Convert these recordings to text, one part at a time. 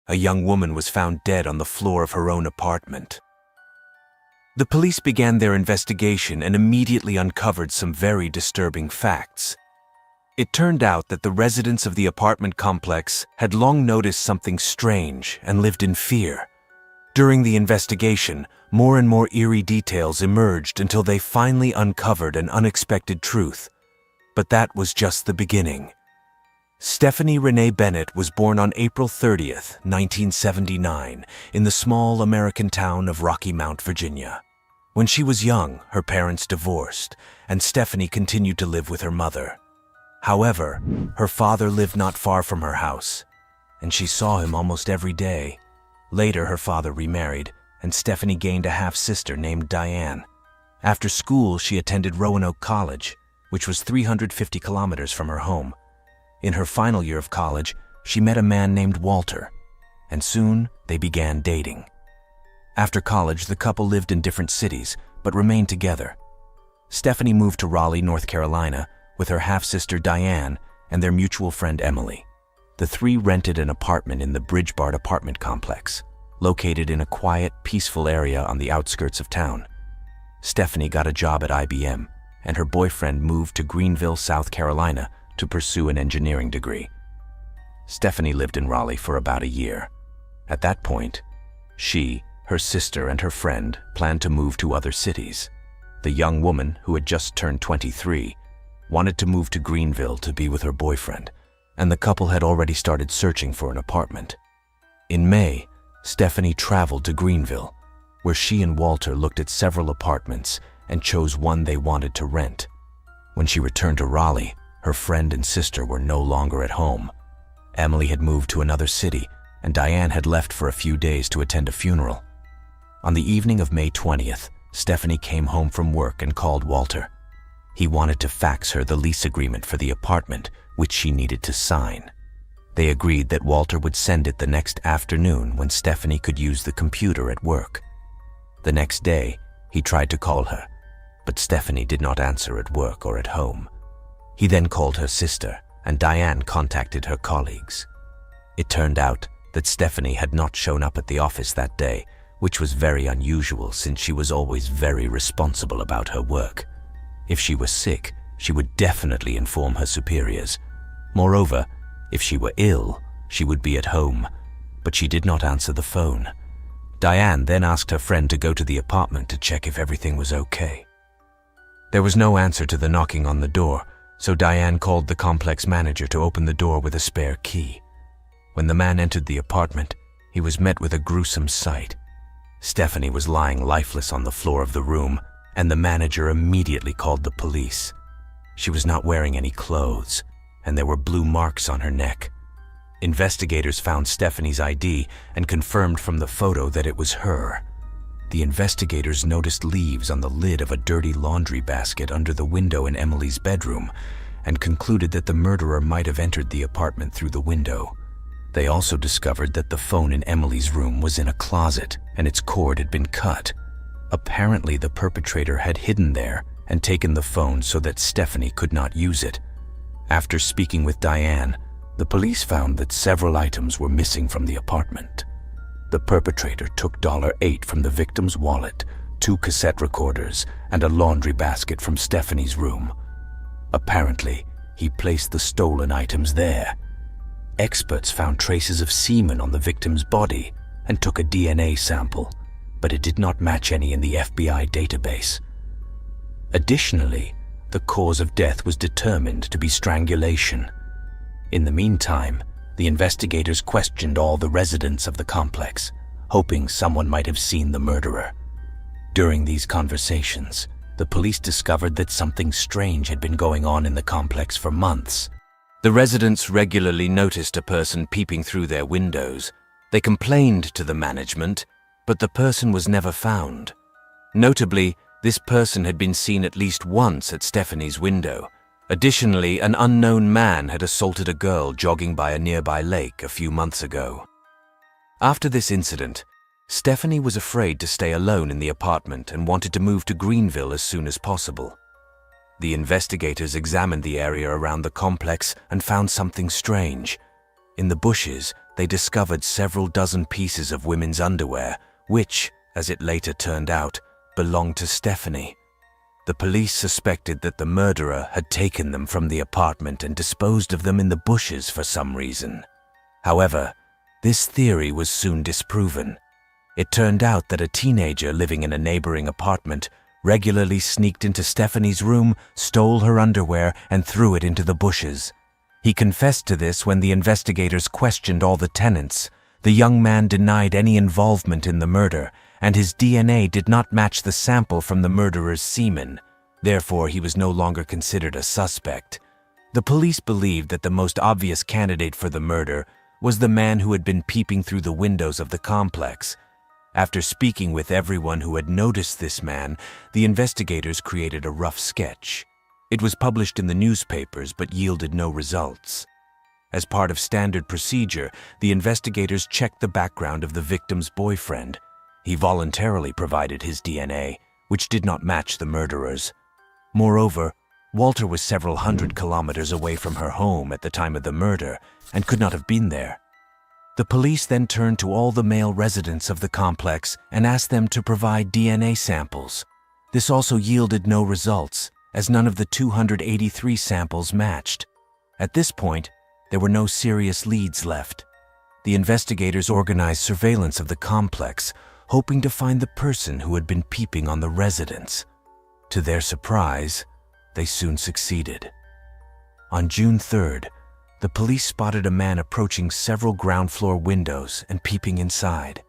a young woman was found dead on the floor of her own apartment. The police began their investigation and immediately uncovered some very disturbing facts. It turned out that the residents of the apartment complex had long noticed something strange and lived in fear. During the investigation, more and more eerie details emerged until they finally uncovered an unexpected truth. But that was just the beginning. Stephanie Renee Bennett was born on April 30th, 1979, in the small American town of Rocky Mount, Virginia. When she was young, her parents divorced, and Stephanie continued to live with her mother. However, her father lived not far from her house, and she saw him almost every day. Later, her father remarried, and Stephanie gained a half-sister named Diane. After school, she attended Roanoke College, which was 350 kilometers from her home. In her final year of college, she met a man named Walter, and soon they began dating. After college, the couple lived in different cities, but remained together. Stephanie moved to Raleigh, North Carolina, with her half-sister Diane and their mutual friend Emily. The three rented an apartment in the Bridgebart apartment complex, located in a quiet, peaceful area on the outskirts of town. Stephanie got a job at IBM, and her boyfriend moved to Greenville, South Carolina, to pursue an engineering degree. Stephanie lived in Raleigh for about a year. At that point, she, her sister, and her friend planned to move to other cities. The young woman, who had just turned 23, wanted to move to Greenville to be with her boyfriend, and the couple had already started searching for an apartment. In May, Stephanie traveled to Greenville, where she and Walter looked at several apartments and chose one they wanted to rent. When she returned to Raleigh, her friend and sister were no longer at home. Emily had moved to another city, and Diane had left for a few days to attend a funeral. On the evening of May 20th, Stephanie came home from work and called Walter. He wanted to fax her the lease agreement for the apartment, which she needed to sign. They agreed that Walter would send it the next afternoon when Stephanie could use the computer at work. The next day, he tried to call her, but Stephanie did not answer at work or at home. He then called her sister, and Diane contacted her colleagues. It turned out that Stephanie had not shown up at the office that day, which was very unusual since she was always very responsible about her work. If she was sick, she would definitely inform her superiors. Moreover, if she were ill, she would be at home, but she did not answer the phone. Diane then asked her friend to go to the apartment to check if everything was okay. There was no answer to the knocking on the door, so Diane called the complex manager to open the door with a spare key. When the man entered the apartment, he was met with a gruesome sight. Stephanie was lying lifeless on the floor of the room, and the manager immediately called the police. She was not wearing any clothes, and there were blue marks on her neck. Investigators found Stephanie's ID and confirmed from the photo that it was her. The investigators noticed leaves on the lid of a dirty laundry basket under the window in Emily's bedroom and concluded that the murderer might have entered the apartment through the window. They also discovered that the phone in Emily's room was in a closet and its cord had been cut. Apparently, the perpetrator had hidden there and taken the phone so that Stephanie could not use it. After speaking with Diane, the police found that several items were missing from the apartment. The perpetrator took $8 from the victim's wallet, 2 cassette recorders, and a laundry basket from Stephanie's room. Apparently, he placed the stolen items there. Experts found traces of semen on the victim's body and took a DNA sample, but it did not match any in the FBI database. Additionally, the cause of death was determined to be strangulation. In the meantime, the investigators questioned all the residents of the complex, hoping someone might have seen the murderer. During these conversations, the police discovered that something strange had been going on in the complex for months. The residents regularly noticed a person peeping through their windows. They complained to the management, but the person was never found. Notably, this person had been seen at least once at Stephanie's window. Additionally, an unknown man had assaulted a girl jogging by a nearby lake a few months ago. After this incident, Stephanie was afraid to stay alone in the apartment and wanted to move to Greenville as soon as possible. The investigators examined the area around the complex and found something strange. In the bushes, they discovered several dozen pieces of women's underwear, which, as it later turned out, belonged to Stephanie. The police suspected that the murderer had taken them from the apartment and disposed of them in the bushes for some reason. However, this theory was soon disproven. It turned out that a teenager living in a neighboring apartment regularly sneaked into Stephanie's room, stole her underwear, and threw it into the bushes. He confessed to this when the investigators questioned all the tenants. The young man denied any involvement in the murder, and his DNA did not match the sample from the murderer's semen. Therefore, he was no longer considered a suspect. The police believed that the most obvious candidate for the murder was the man who had been peeping through the windows of the complex. After speaking with everyone who had noticed this man, the investigators created a rough sketch. It was published in the newspapers but yielded no results. As part of standard procedure, the investigators checked the background of the victim's boyfriend. He voluntarily provided his DNA, which did not match the murderer's. Moreover, Walter was several hundred kilometers away from her home at the time of the murder and could not have been there. The police then turned to all the male residents of the complex and asked them to provide DNA samples. This also yielded no results, as none of the 283 samples matched. At this point, there were no serious leads left. The investigators organized surveillance of the complex, hoping to find the person who had been peeping on the residents. To their surprise, they soon succeeded. On June 3rd, the police spotted a man approaching several ground-floor windows and peeping inside.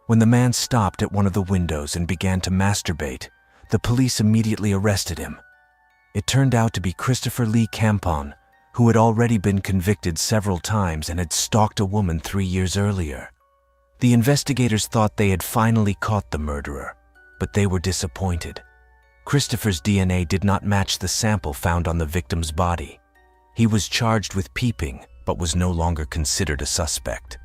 When the man stopped at one of the windows and began to masturbate, the police immediately arrested him. It turned out to be Christopher Lee Campon, who had already been convicted several times and had stalked a woman 3 years earlier. The investigators thought they had finally caught the murderer, but they were disappointed. Christopher's DNA did not match the sample found on the victim's body. He was charged with peeping, but was no longer considered a suspect.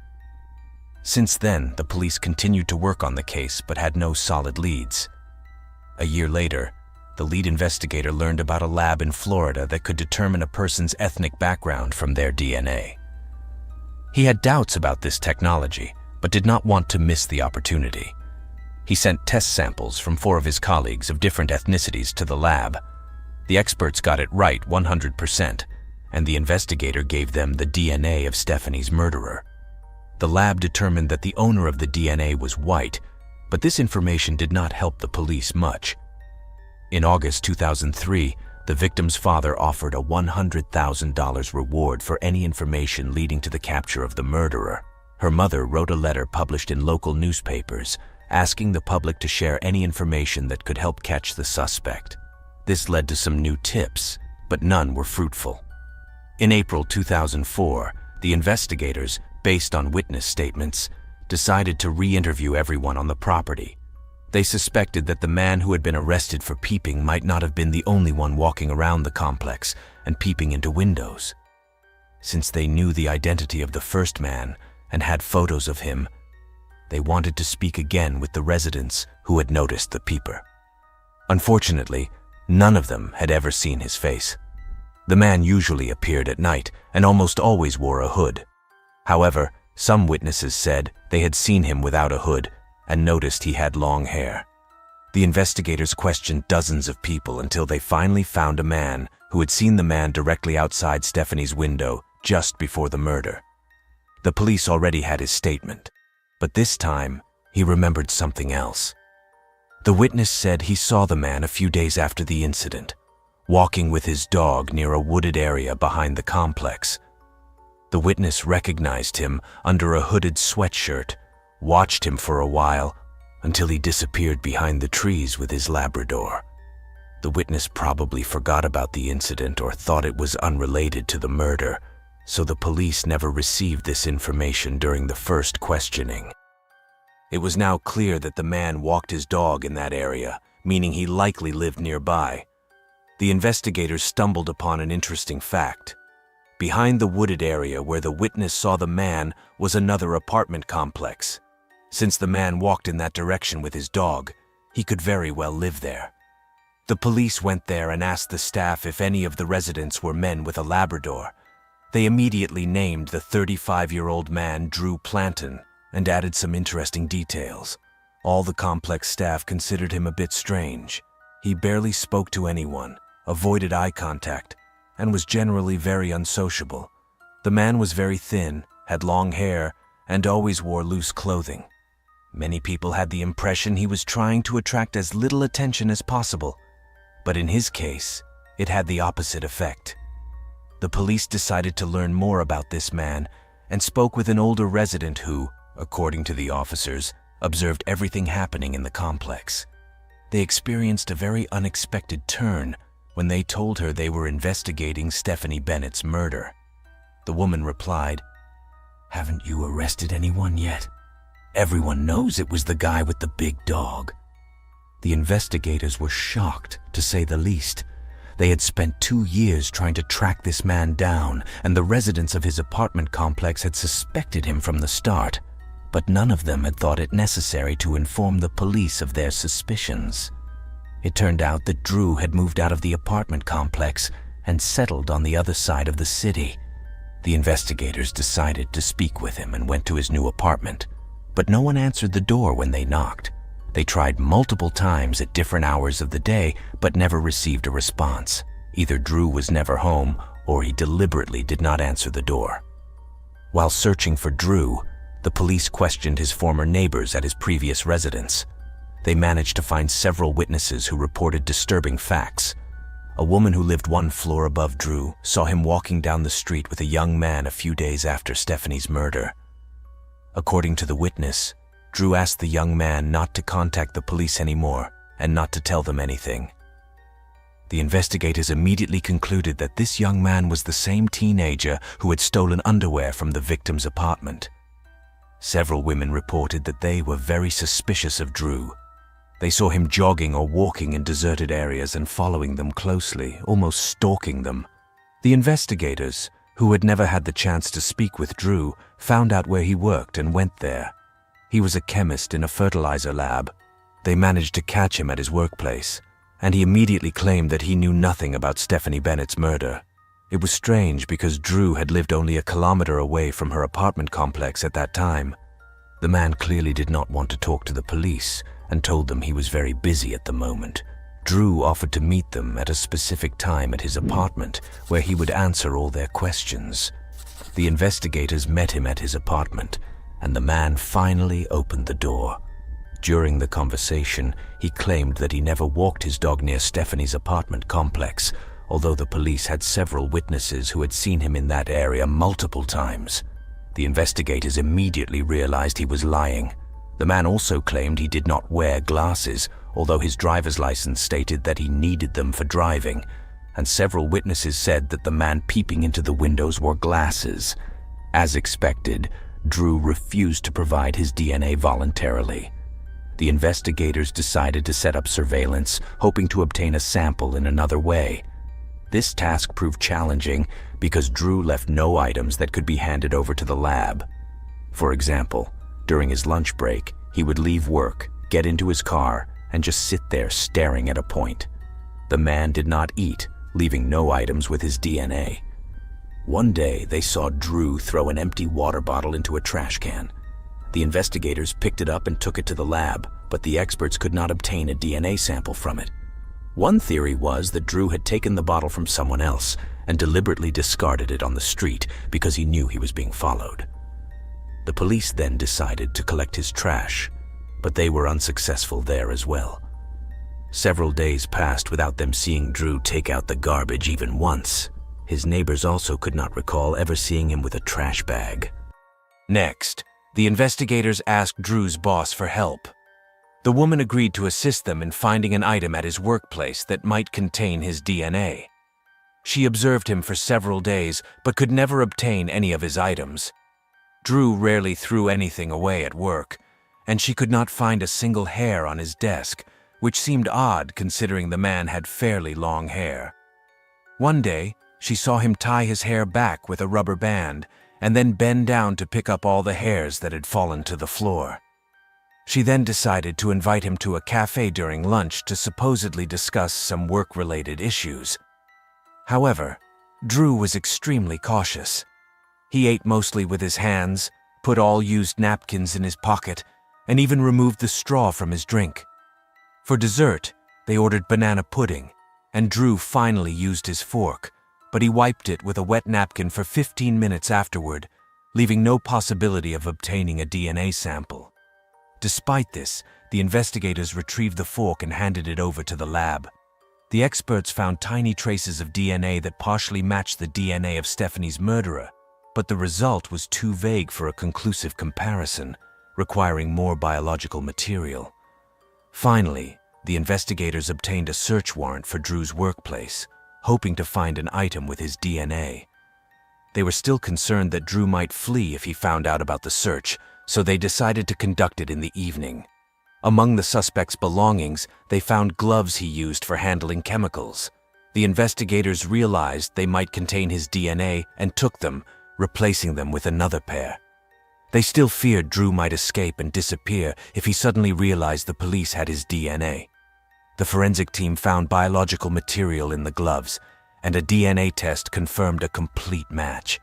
Since then, the police continued to work on the case but had no solid leads. A year later, the lead investigator learned about a lab in Florida that could determine a person's ethnic background from their DNA. He had doubts about this technology, but did not want to miss the opportunity. He sent test samples from 4 of his colleagues of different ethnicities to the lab. The experts got it right 100%, and the investigator gave them the DNA of Stephanie's murderer. The lab determined that the owner of the DNA was white, but this information did not help the police much. In August 2003, the victim's father offered a $100,000 reward for any information leading to the capture of the murderer. Her mother wrote a letter published in local newspapers, asking the public to share any information that could help catch the suspect. This led to some new tips, but none were fruitful. In April 2004, the investigators, based on witness statements, decided to re-interview everyone on the property. They suspected that the man who had been arrested for peeping might not have been the only one walking around the complex and peeping into windows. Since they knew the identity of the first man and had photos of him, they wanted to speak again with the residents who had noticed the peeper. Unfortunately, none of them had ever seen his face. The man usually appeared at night and almost always wore a hood. However, some witnesses said they had seen him without a hood and noticed he had long hair. The investigators questioned dozens of people until they finally found a man who had seen the man directly outside Stephanie's window just before the murder. The police already had his statement, but this time he remembered something else. The witness said he saw the man a few days after the incident, walking with his dog near a wooded area behind the complex. The witness recognized him under a hooded sweatshirt, watched him for a while until he disappeared behind the trees with his Labrador. The witness probably forgot about the incident or thought it was unrelated to the murder, so the police never received this information during the first questioning. It was now clear that the man walked his dog in that area, meaning he likely lived nearby. The investigators stumbled upon an interesting fact. Behind the wooded area where the witness saw the man was another apartment complex. Since the man walked in that direction with his dog, he could very well live there. The police went there and asked the staff if any of the residents were men with a Labrador. They immediately named the 35-year-old man Drew Planton and added some interesting details. All the complex staff considered him a bit strange. He barely spoke to anyone, avoided eye contact, and was generally very unsociable. The man was very thin, had long hair, and always wore loose clothing. Many people had the impression he was trying to attract as little attention as possible, but in his case, it had the opposite effect. The police decided to learn more about this man and spoke with an older resident who, according to the officers, observed everything happening in the complex. They experienced a very unexpected turn when they told her they were investigating Stephanie Bennett's murder. The woman replied, "Haven't you arrested anyone yet? Everyone knows it was the guy with the big dog." The investigators were shocked, to say the least. They had spent 2 years trying to track this man down, and the residents of his apartment complex had suspected him from the start, but none of them had thought it necessary to inform the police of their suspicions. It turned out that Drew had moved out of the apartment complex and settled on the other side of the city. The investigators decided to speak with him and went to his new apartment, but no one answered the door when they knocked. They tried multiple times at different hours of the day, but never received a response. Either Drew was never home, or he deliberately did not answer the door. While searching for Drew, the police questioned his former neighbors at his previous residence. They managed to find several witnesses who reported disturbing facts. A woman who lived 1 floor above Drew saw him walking down the street with a young man a few days after Stephanie's murder. According to the witness, Drew asked the young man not to contact the police anymore and not to tell them anything. The investigators immediately concluded that this young man was the same teenager who had stolen underwear from the victim's apartment. Several women reported that they were very suspicious of Drew. They saw him jogging or walking in deserted areas and following them closely, almost stalking them. The investigators, who had never had the chance to speak with Drew, found out where he worked and went there. He was a chemist in a fertilizer lab. They managed to catch him at his workplace, and he immediately claimed that he knew nothing about Stephanie Bennett's murder. It was strange because Drew had lived only a kilometer away from her apartment complex at that time. The man clearly did not want to talk to the police and told them he was very busy at the moment. Drew offered to meet them at a specific time at his apartment where he would answer all their questions. The investigators met him at his apartment, and the man finally opened the door. During the conversation, he claimed that he never walked his dog near Stephanie's apartment complex, although the police had several witnesses who had seen him in that area multiple times. The investigators immediately realized he was lying. The man also claimed he did not wear glasses, although his driver's license stated that he needed them for driving, and several witnesses said that the man peeping into the windows wore glasses. As expected, Drew refused to provide his DNA voluntarily. The investigators decided to set up surveillance, hoping to obtain a sample in another way. This task proved challenging because Drew left no items that could be handed over to the lab. For example, during his lunch break, he would leave work, get into his car, and just sit there staring at a point. The man did not eat, leaving no items with his DNA. One day, they saw Drew throw an empty water bottle into a trash can. The investigators picked it up and took it to the lab, but the experts could not obtain a DNA sample from it. One theory was that Drew had taken the bottle from someone else and deliberately discarded it on the street because he knew he was being followed. The police then decided to collect his trash, but they were unsuccessful there as well. Several days passed without them seeing Drew take out the garbage even once. His neighbors also could not recall ever seeing him with a trash bag. Next, the investigators asked Drew's boss for help. The woman agreed to assist them in finding an item at his workplace that might contain his DNA. She observed him for several days, but could never obtain any of his items. Drew rarely threw anything away at work, and she could not find a single hair on his desk, which seemed odd considering the man had fairly long hair. One day, she saw him tie his hair back with a rubber band and then bend down to pick up all the hairs that had fallen to the floor. She then decided to invite him to a cafe during lunch to supposedly discuss some work-related issues. However, Drew was extremely cautious. He ate mostly with his hands, put all used napkins in his pocket, and even removed the straw from his drink. For dessert, they ordered banana pudding, and Drew finally used his fork, but he wiped it with a wet napkin for 15 minutes afterward, leaving no possibility of obtaining a DNA sample. Despite this, the investigators retrieved the fork and handed it over to the lab. The experts found tiny traces of DNA that partially matched the DNA of Stephanie's murderer, but the result was too vague for a conclusive comparison, requiring more biological material. Finally, the investigators obtained a search warrant for Drew's workplace, hoping to find an item with his DNA. They were still concerned that Drew might flee if he found out about the search, so they decided to conduct it in the evening. Among the suspect's belongings, they found gloves he used for handling chemicals. The investigators realized they might contain his DNA and took them, replacing them with another pair. They still feared Drew might escape and disappear if he suddenly realized the police had his DNA. The forensic team found biological material in the gloves, and a DNA test confirmed a complete match.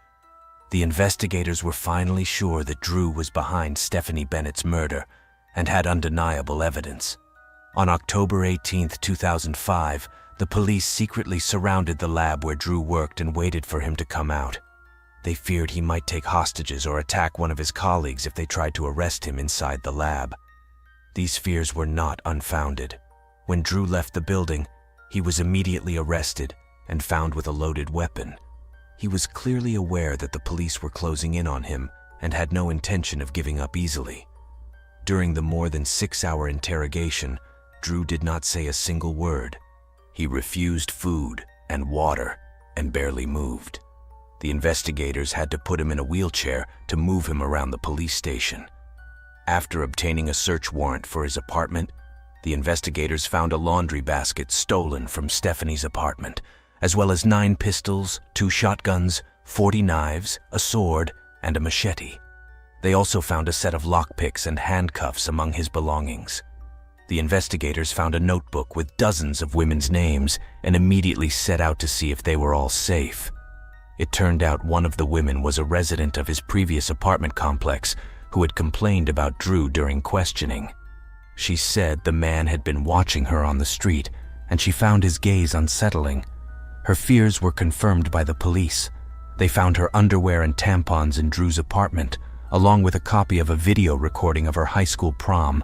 The investigators were finally sure that Drew was behind Stephanie Bennett's murder and had undeniable evidence. On October 18, 2005, the police secretly surrounded the lab where Drew worked and waited for him to come out. They feared he might take hostages or attack one of his colleagues if they tried to arrest him inside the lab. These fears were not unfounded. When Drew left the building, he was immediately arrested and found with a loaded weapon. He was clearly aware that the police were closing in on him and had no intention of giving up easily. During the more than 6-hour interrogation, Drew did not say a single word. He refused food and water and barely moved. The investigators had to put him in a wheelchair to move him around the police station. After obtaining a search warrant for his apartment, the investigators found a laundry basket stolen from Stephanie's apartment, as well as 9 pistols, 2 shotguns, 40 knives, a sword, and a machete. They also found a set of lockpicks and handcuffs among his belongings. The investigators found a notebook with dozens of women's names and immediately set out to see if they were all safe. It turned out one of the women was a resident of his previous apartment complex who had complained about Drew during questioning. She said the man had been watching her on the street, and she found his gaze unsettling. Her fears were confirmed by the police. They found her underwear and tampons in Drew's apartment, along with a copy of a video recording of her high school prom.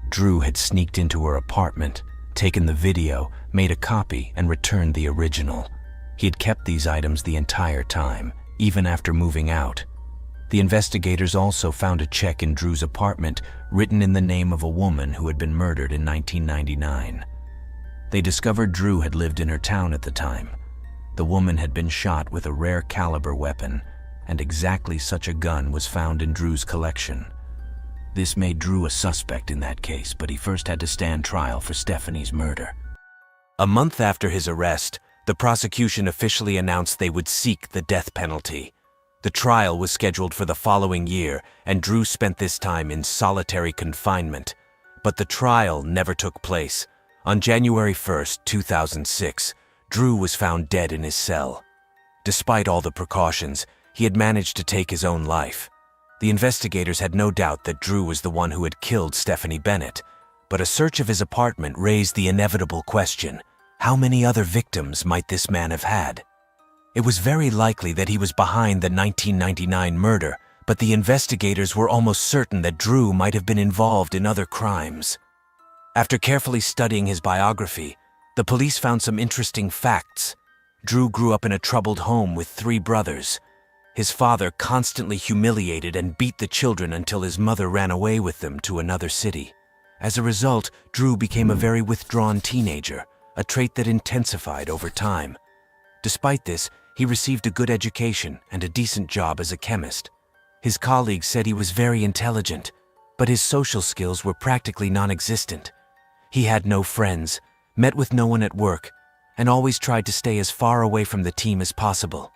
Drew had sneaked into her apartment, taken the video, made a copy, and returned the original. He had kept these items the entire time, even after moving out. The investigators also found a check in Drew's apartment written in the name of a woman who had been murdered in 1999. They discovered Drew had lived in her town at the time. The woman had been shot with a rare caliber weapon, and exactly such a gun was found in Drew's collection. This made Drew a suspect in that case, but he first had to stand trial for Stephanie's murder. A month after his arrest, the prosecution officially announced they would seek the death penalty. The trial was scheduled for the following year, and Drew spent this time in solitary confinement. But the trial never took place. On January 1, 2006, Drew was found dead in his cell. Despite all the precautions, he had managed to take his own life. The investigators had no doubt that Drew was the one who had killed Stephanie Bennett, but a search of his apartment raised the inevitable question: how many other victims might this man have had? It was very likely that he was behind the 1999 murder, but the investigators were almost certain that Drew might have been involved in other crimes. After carefully studying his biography, the police found some interesting facts. Drew grew up in a troubled home with 3 brothers. His father constantly humiliated and beat the children until his mother ran away with them to another city. As a result, Drew became a very withdrawn teenager, a trait that intensified over time. Despite this, he received a good education and a decent job as a chemist. His colleagues said he was very intelligent, but his social skills were practically non-existent. He had no friends, met with no one at work, and always tried to stay as far away from the team as possible.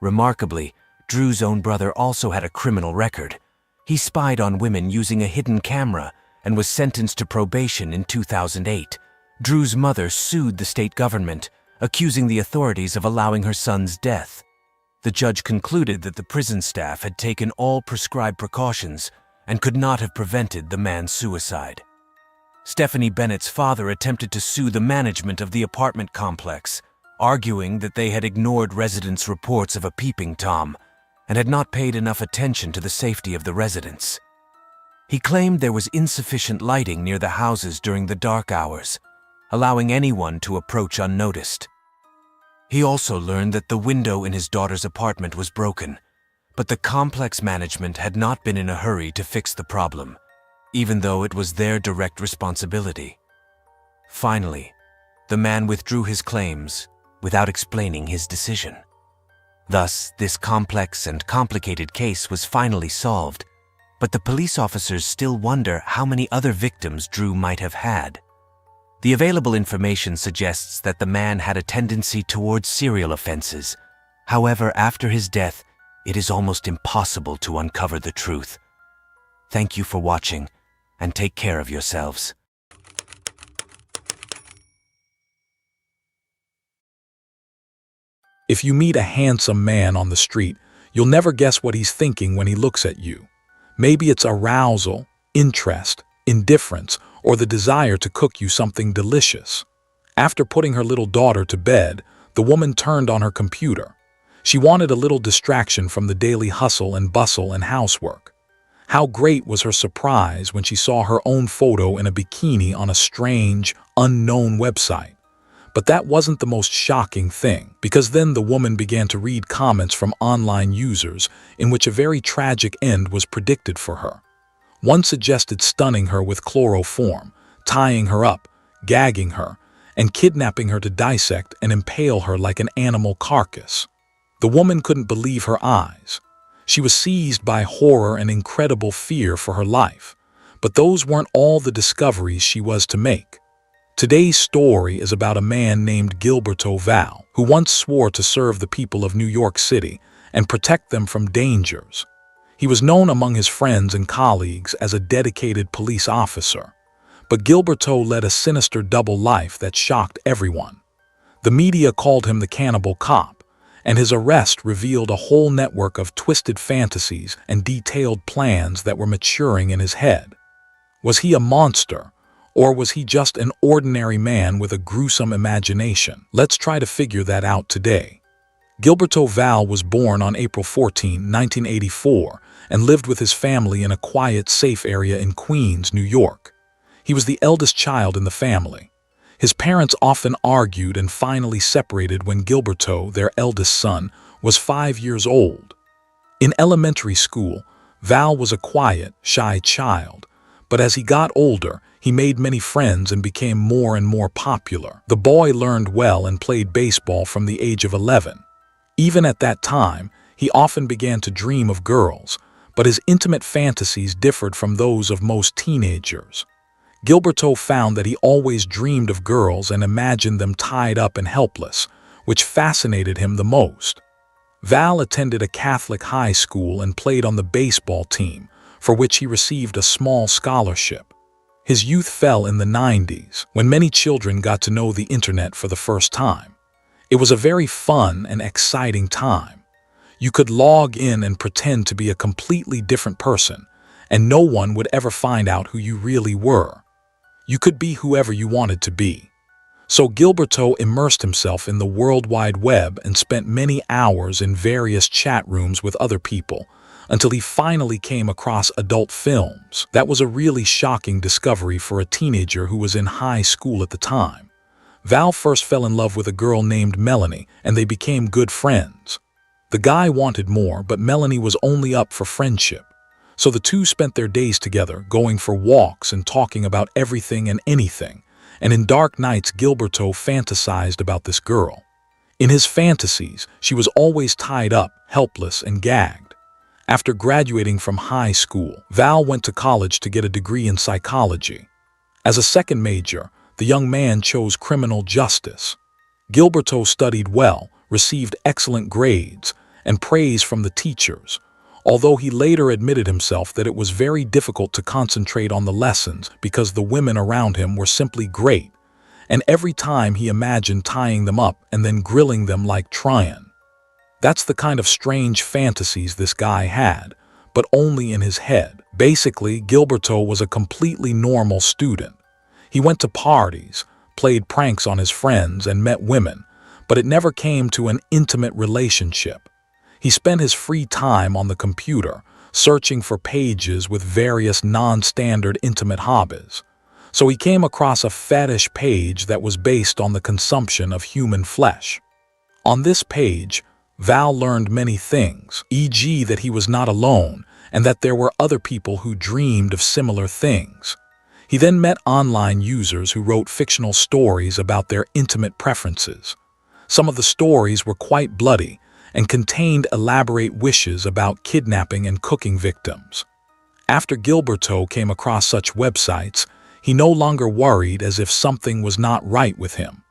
Remarkably, Drew's own brother also had a criminal record. He spied on women using a hidden camera and was sentenced to probation in 2008. Drew's mother sued the state government, accusing the authorities of allowing her son's death. The judge concluded that the prison staff had taken all prescribed precautions and could not have prevented the man's suicide. Stephanie Bennett's father attempted to sue the management of the apartment complex, arguing that they had ignored residents' reports of a peeping Tom and had not paid enough attention to the safety of the residents. He claimed there was insufficient lighting near the houses during the dark hours, allowing anyone to approach unnoticed. He also learned that the window in his daughter's apartment was broken, but the complex management had not been in a hurry to fix the problem, even though it was their direct responsibility. Finally, the man withdrew his claims without explaining his decision. Thus, this complex and complicated case was finally solved, but the police officers still wonder how many other victims Drew might have had. The available information suggests that the man had a tendency towards serial offenses. However, after his death, it is almost impossible to uncover the truth. Thank you for watching, and take care of yourselves. If you meet a handsome man on the street, you'll never guess what he's thinking when he looks at you. Maybe it's arousal, interest, indifference, or the desire to cook you something delicious. After putting her little daughter to bed, the woman turned on her computer. She wanted a little distraction from the daily hustle and bustle and housework. How great was her surprise when she saw her own photo in a bikini on a strange, unknown website. But that wasn't the most shocking thing, because then the woman began to read comments from online users in which a very tragic end was predicted for her. One suggested stunning her with chloroform, tying her up, gagging her, and kidnapping her to dissect and impale her like an animal carcass. The woman couldn't believe her eyes. She was seized by horror and incredible fear for her life. But those weren't all the discoveries she was to make. Today's story is about a man named Gilberto Val, who once swore to serve the people of New York City and protect them from dangers. He was known among his friends and colleagues as a dedicated police officer. But Gilberto led a sinister double life that shocked everyone. The media called him the Cannibal Cop, and his arrest revealed a whole network of twisted fantasies and detailed plans that were maturing in his head. Was he a monster, or was he just an ordinary man with a gruesome imagination? Let's try to figure that out today. Gilberto Val was born on April 14, 1984, and lived with his family in a quiet, safe area in Queens, New York. He was the eldest child in the family. His parents often argued and finally separated when Gilberto, their eldest son, was 5 years old. In elementary school, Val was a quiet, shy child, but as he got older, he made many friends and became more and more popular. The boy learned well and played baseball from the age of 11. Even at that time, he often began to dream of girls, but his intimate fantasies differed from those of most teenagers. Gilberto found that he always dreamed of girls and imagined them tied up and helpless, which fascinated him the most. Val attended a Catholic high school and played on the baseball team, for which he received a small scholarship. His youth fell in the 90s, when many children got to know the internet for the first time. It was a very fun and exciting time. You could log in and pretend to be a completely different person, and no one would ever find out who you really were. You could be whoever you wanted to be. So Gilberto immersed himself in the World Wide Web and spent many hours in various chat rooms with other people, until he finally came across adult films. That was a really shocking discovery for a teenager who was in high school at the time. Val first fell in love with a girl named Melanie, and they became good friends. The guy wanted more, but Melanie was only up for friendship. So the two spent their days together, going for walks and talking about everything and anything. And in dark nights, Gilberto fantasized about this girl. In his fantasies, she was always tied up, helpless, and gagged. After graduating from high school, Val went to college to get a degree in psychology. As a second major, the young man chose criminal justice. Gilberto studied well, received excellent grades, and praise from the teachers, although he later admitted himself that it was very difficult to concentrate on the lessons because the women around him were simply great, and every time he imagined tying them up and then grilling them like Tryon. That's the kind of strange fantasies this guy had, but only in his head. Basically, Gilberto was a completely normal student. He went to parties, played pranks on his friends, and met women, but it never came to an intimate relationship. He spent his free time on the computer, searching for pages with various non-standard intimate hobbies. So he came across a fetish page that was based on the consumption of human flesh. On this page, Val learned many things, e.g. that he was not alone and that there were other people who dreamed of similar things. He then met online users who wrote fictional stories about their intimate preferences. Some of the stories were quite bloody and contained elaborate wishes about kidnapping and cooking victims. After Gilberto came across such websites, he no longer worried as if something was not right with him.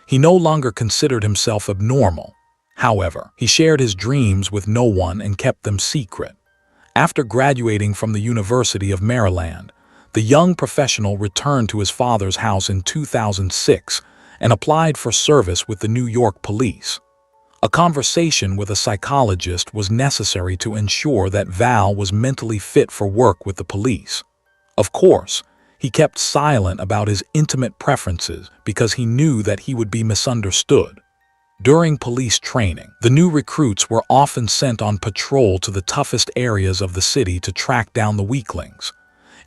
He no longer considered himself abnormal. However, he shared his dreams with no one and kept them secret. After graduating from the University of Maryland, the young professional returned to his father's house in 2006 and applied for service with the New York police. A conversation with a psychologist was necessary to ensure that Val was mentally fit for work with the police. Of course, he kept silent about his intimate preferences because he knew that he would be misunderstood. During police training, the new recruits were often sent on patrol to the toughest areas of the city to track down the weaklings.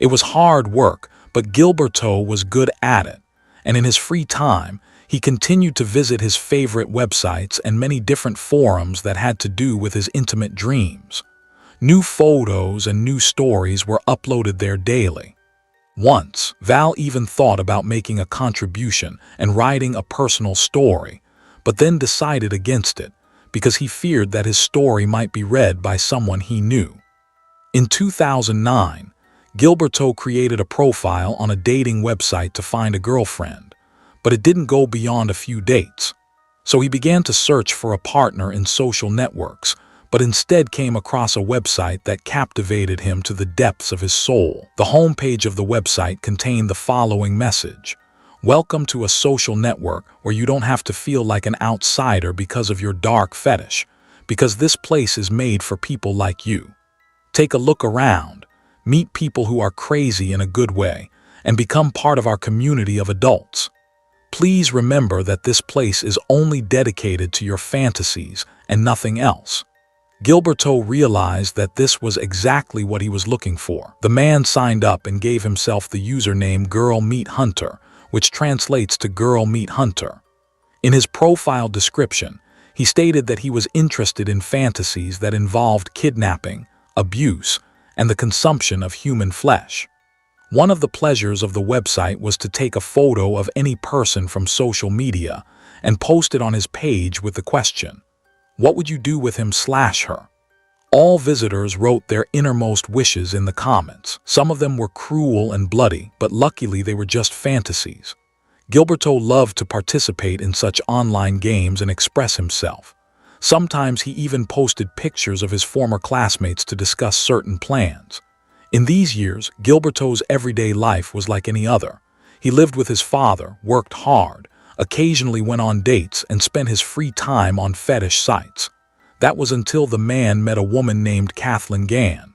It was hard work, but Gilberto was good at it, and in his free time, he continued to visit his favorite websites and many different forums that had to do with his intimate dreams. New photos and new stories were uploaded there daily. Once, Val even thought about making a contribution and writing a personal story, but then decided against it because he feared that his story might be read by someone he knew. In 2009, Gilberto created a profile on a dating website to find a girlfriend, but it didn't go beyond a few dates. So he began to search for a partner in social networks, but instead came across a website that captivated him to the depths of his soul. The homepage of the website contained the following message: "Welcome to a social network where you don't have to feel like an outsider because of your dark fetish, because this place is made for people like you. Take a look around, meet people who are crazy in a good way, and become part of our community of adults. Please remember that this place is only dedicated to your fantasies and nothing else." Gilberto realized that this was exactly what he was looking for. The man signed up and gave himself the username Girl Meet Hunter, which translates to Girl Meet Hunter. In his profile description, he stated that he was interested in fantasies that involved kidnapping, abuse, and the consumption of human flesh. One of the pleasures of the website was to take a photo of any person from social media and post it on his page with the question, "What would you do with him/her?" All visitors wrote their innermost wishes in the comments. Some of them were cruel and bloody, but luckily they were just fantasies. Gilberto loved to participate in such online games and express himself. Sometimes he even posted pictures of his former classmates to discuss certain plans. In these years, Gilberto's everyday life was like any other. He lived with his father, worked hard, occasionally went on dates, and spent his free time on fetish sites. That was until the man met a woman named Kathleen Gann.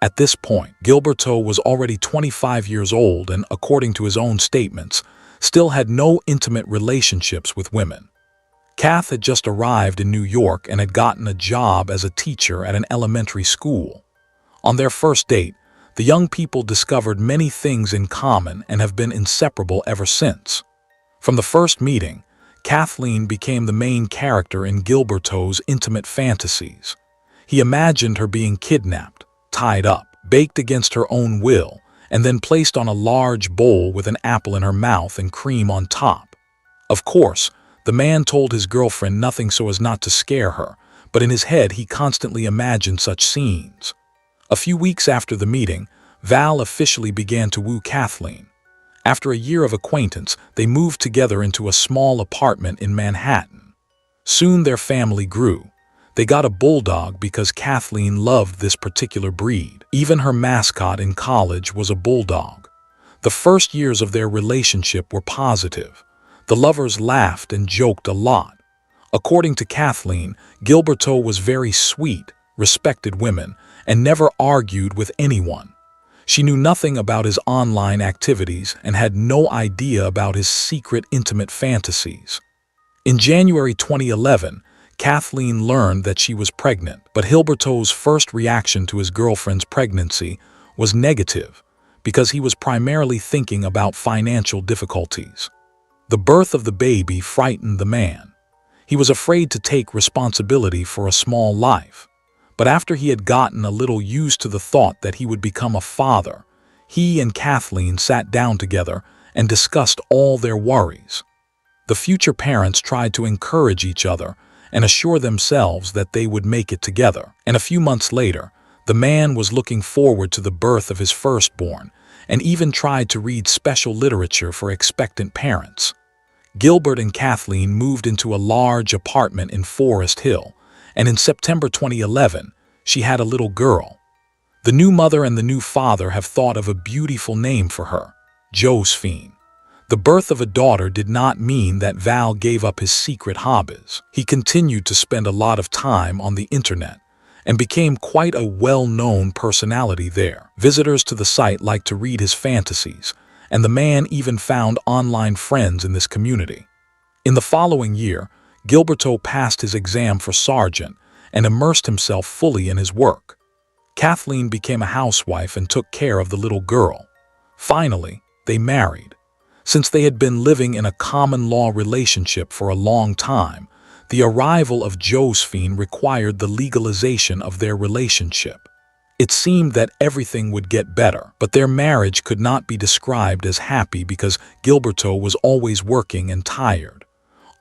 At this point, Gilberto was already 25 years old and, according to his own statements, still had no intimate relationships with women. Kath had just arrived in New York and had gotten a job as a teacher at an elementary school. On their first date, the young people discovered many things in common and have been inseparable ever since. From the first meeting, Kathleen became the main character in Gilberto's intimate fantasies. He imagined her being kidnapped, tied up, baked against her own will, and then placed on a large bowl with an apple in her mouth and cream on top. Of course, the man told his girlfriend nothing so as not to scare her, but in his head he constantly imagined such scenes. A few weeks after the meeting, Val officially began to woo Kathleen. After a year of acquaintance, they moved together into a small apartment in Manhattan. Soon their family grew. They got a bulldog because Kathleen loved this particular breed. Even her mascot in college was a bulldog. The first years of their relationship were positive. The lovers laughed and joked a lot. According to Kathleen, Gilberto was very sweet, respected women, and never argued with anyone. She knew nothing about his online activities and had no idea about his secret intimate fantasies. In January 2011, Kathleen learned that she was pregnant, but Gilberto's first reaction to his girlfriend's pregnancy was negative because he was primarily thinking about financial difficulties. The birth of the baby frightened the man. He was afraid to take responsibility for a small life. But after he had gotten a little used to the thought that he would become a father, he and Kathleen sat down together and discussed all their worries. The future parents tried to encourage each other and assure themselves that they would make it together. And a few months later, the man was looking forward to the birth of his firstborn and even tried to read special literature for expectant parents. Gilbert and Kathleen moved into a large apartment in Forest Hill, and in September 2011, she had a little girl. The new mother and the new father have thought of a beautiful name for her, Josephine. The birth of a daughter did not mean that Val gave up his secret hobbies. He continued to spend a lot of time on the internet and became quite a well-known personality there. Visitors to the site liked to read his fantasies, and the man even found online friends in this community. In the following year, Gilberto passed his exam for sergeant and immersed himself fully in his work. Kathleen became a housewife and took care of the little girl. Finally, they married. Since they had been living in a common-law relationship for a long time, the arrival of Josephine required the legalization of their relationship. It seemed that everything would get better, but their marriage could not be described as happy because Gilberto was always working and tired.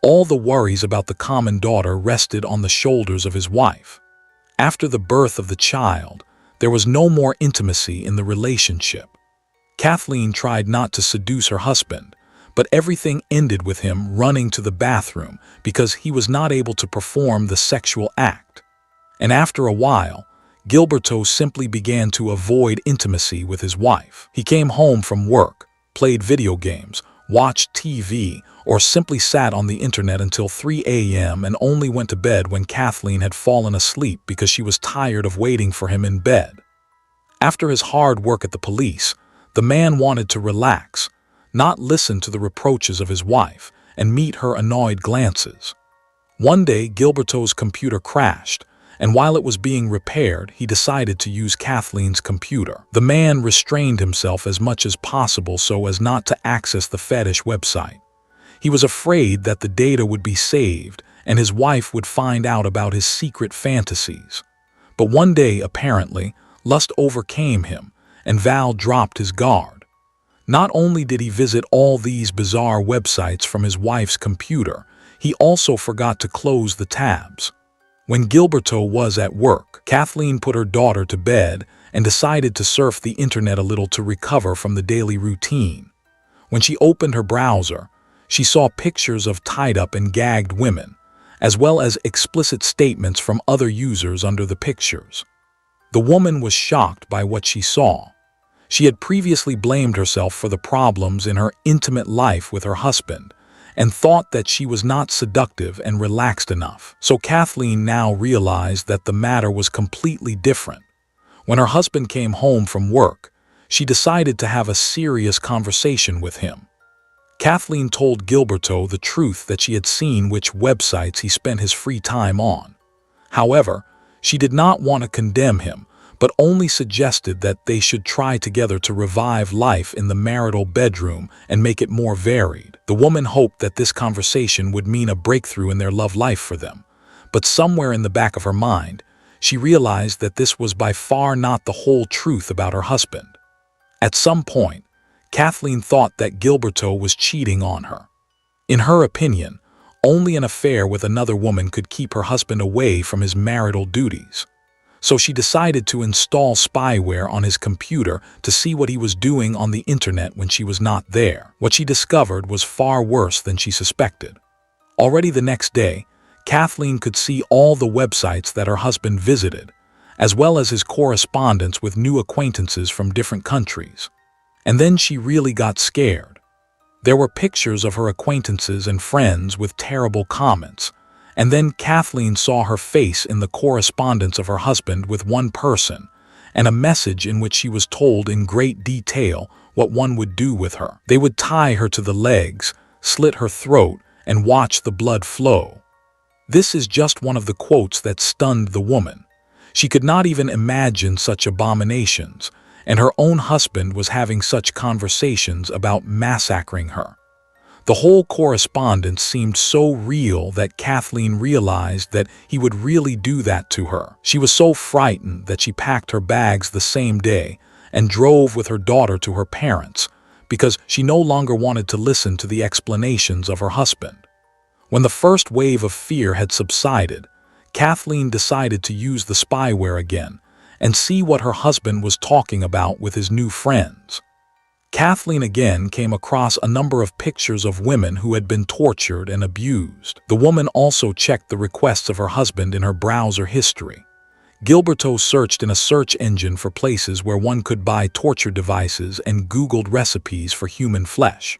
All the worries about the common daughter rested on the shoulders of his wife. After the birth of the child, there was no more intimacy in the relationship. Kathleen tried not to seduce her husband, but everything ended with him running to the bathroom because he was not able to perform the sexual act. And after a while, Gilberto simply began to avoid intimacy with his wife. He came home from work, played video games, watched TV, or simply sat on the internet until 3 a.m. and only went to bed when Kathleen had fallen asleep because she was tired of waiting for him in bed. After his hard work at the police, the man wanted to relax, not listen to the reproaches of his wife, and meet her annoyed glances. One day, Gilberto's computer crashed, and while it was being repaired, he decided to use Kathleen's computer. The man restrained himself as much as possible so as not to access the fetish website. He was afraid that the data would be saved and his wife would find out about his secret fantasies. But one day, apparently, lust overcame him, and Val dropped his guard. Not only did he visit all these bizarre websites from his wife's computer, he also forgot to close the tabs. When Gilberto was at work, Kathleen put her daughter to bed and decided to surf the internet a little to recover from the daily routine. When she opened her browser, she saw pictures of tied-up and gagged women, as well as explicit statements from other users under the pictures. The woman was shocked by what she saw. She had previously blamed herself for the problems in her intimate life with her husband and thought that she was not seductive and relaxed enough. So Kathleen now realized that the matter was completely different. When her husband came home from work, she decided to have a serious conversation with him. Kathleen told Gilberto the truth that she had seen which websites he spent his free time on. However, she did not want to condemn him, but only suggested that they should try together to revive life in the marital bedroom and make it more varied. The woman hoped that this conversation would mean a breakthrough in their love life for them, but somewhere in the back of her mind, she realized that this was by far not the whole truth about her husband. At some point, Kathleen thought that Gilberto was cheating on her. In her opinion, only an affair with another woman could keep her husband away from his marital duties. So she decided to install spyware on his computer to see what he was doing on the internet when she was not there. What she discovered was far worse than she suspected. Already the next day, Kathleen could see all the websites that her husband visited, as well as his correspondence with new acquaintances from different countries. And then she really got scared. There were pictures of her acquaintances and friends with terrible comments, and then Kathleen saw her face in the correspondence of her husband with one person, and a message in which she was told in great detail what one would do with her. They would tie her to the legs, slit her throat, and watch the blood flow. This is just one of the quotes that stunned the woman. She could not even imagine such abominations, and her own husband was having such conversations about massacring her. The whole correspondence seemed so real that Kathleen realized that he would really do that to her. She was so frightened that she packed her bags the same day and drove with her daughter to her parents because she no longer wanted to listen to the explanations of her husband. When the first wave of fear had subsided, Kathleen decided to use the spyware again and see what her husband was talking about with his new friends. Kathleen again came across a number of pictures of women who had been tortured and abused. The woman also checked the requests of her husband in her browser history. Gilberto searched in a search engine for places where one could buy torture devices and Googled recipes for human flesh.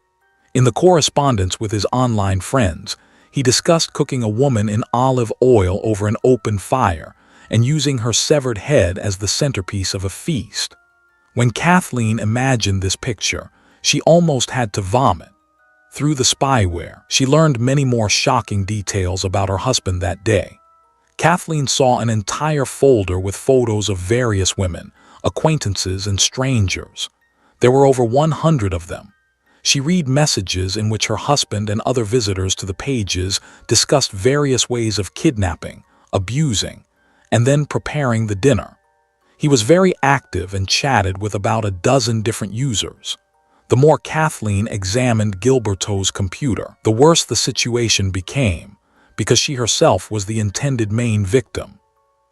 In the correspondence with his online friends, he discussed cooking a woman in olive oil over an open fire and using her severed head as the centerpiece of a feast. When Kathleen imagined this picture, she almost had to vomit. Through the spyware, she learned many more shocking details about her husband that day. Kathleen saw an entire folder with photos of various women, acquaintances, and strangers. There were over 100 of them. She read messages in which her husband and other visitors to the pages discussed various ways of kidnapping, abusing, and then preparing the dinner. He was very active and chatted with about a dozen different users. The more Kathleen examined Gilberto's computer, the worse the situation became, because she herself was the intended main victim.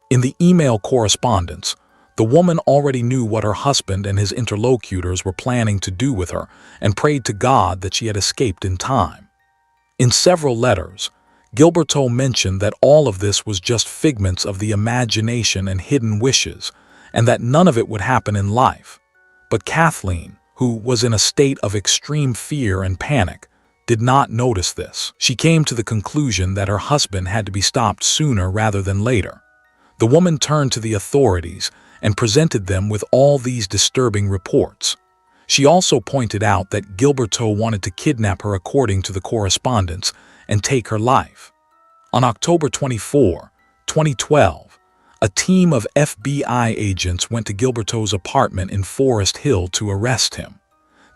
In the email correspondence, the woman already knew what her husband and his interlocutors were planning to do with her and prayed to God that she had escaped in time. In several letters, Gilberto mentioned that all of this was just figments of the imagination and hidden wishes, and that none of it would happen in life. But Kathleen, who was in a state of extreme fear and panic, did not notice this. She came to the conclusion that her husband had to be stopped sooner rather than later. The woman turned to the authorities and presented them with all these disturbing reports. She also pointed out that Gilberto wanted to kidnap her according to the correspondence and take her life. On October 24, 2012, a team of FBI agents went to Gilberto's apartment in Forest Hill to arrest him.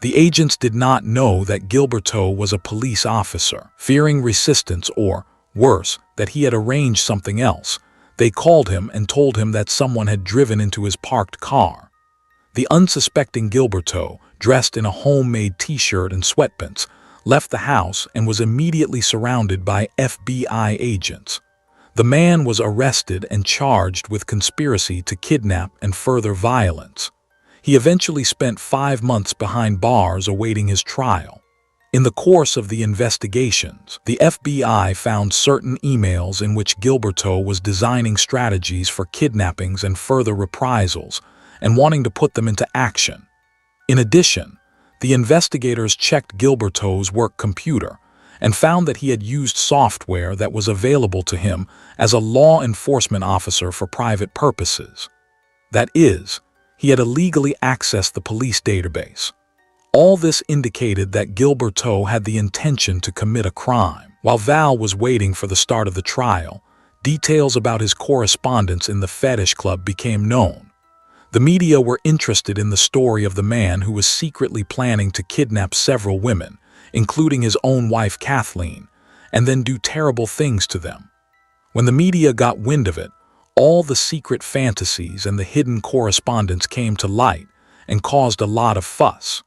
The agents did not know that Gilberto was a police officer. Fearing resistance or, worse, that he had arranged something else, they called him and told him that someone had driven into his parked car. The unsuspecting Gilberto, dressed in a homemade t-shirt and sweatpants, left the house and was immediately surrounded by FBI agents. The man was arrested and charged with conspiracy to kidnap and further violence. He eventually spent 5 months behind bars awaiting his trial. In the course of the investigations, the FBI found certain emails in which Gilberto was designing strategies for kidnappings and further reprisals, and wanting to put them into action. In addition, the investigators checked Gilberto's work computer and found that he had used software that was available to him as a law enforcement officer for private purposes. That is, he had illegally accessed the police database. All this indicated that Gilberto had the intention to commit a crime. While Val was waiting for the start of the trial, details about his correspondence in the fetish club became known. The media were interested in the story of the man who was secretly planning to kidnap several women, including his own wife Kathleen, and then do terrible things to them. When the media got wind of it, all the secret fantasies and the hidden correspondence came to light and caused a lot of fuss.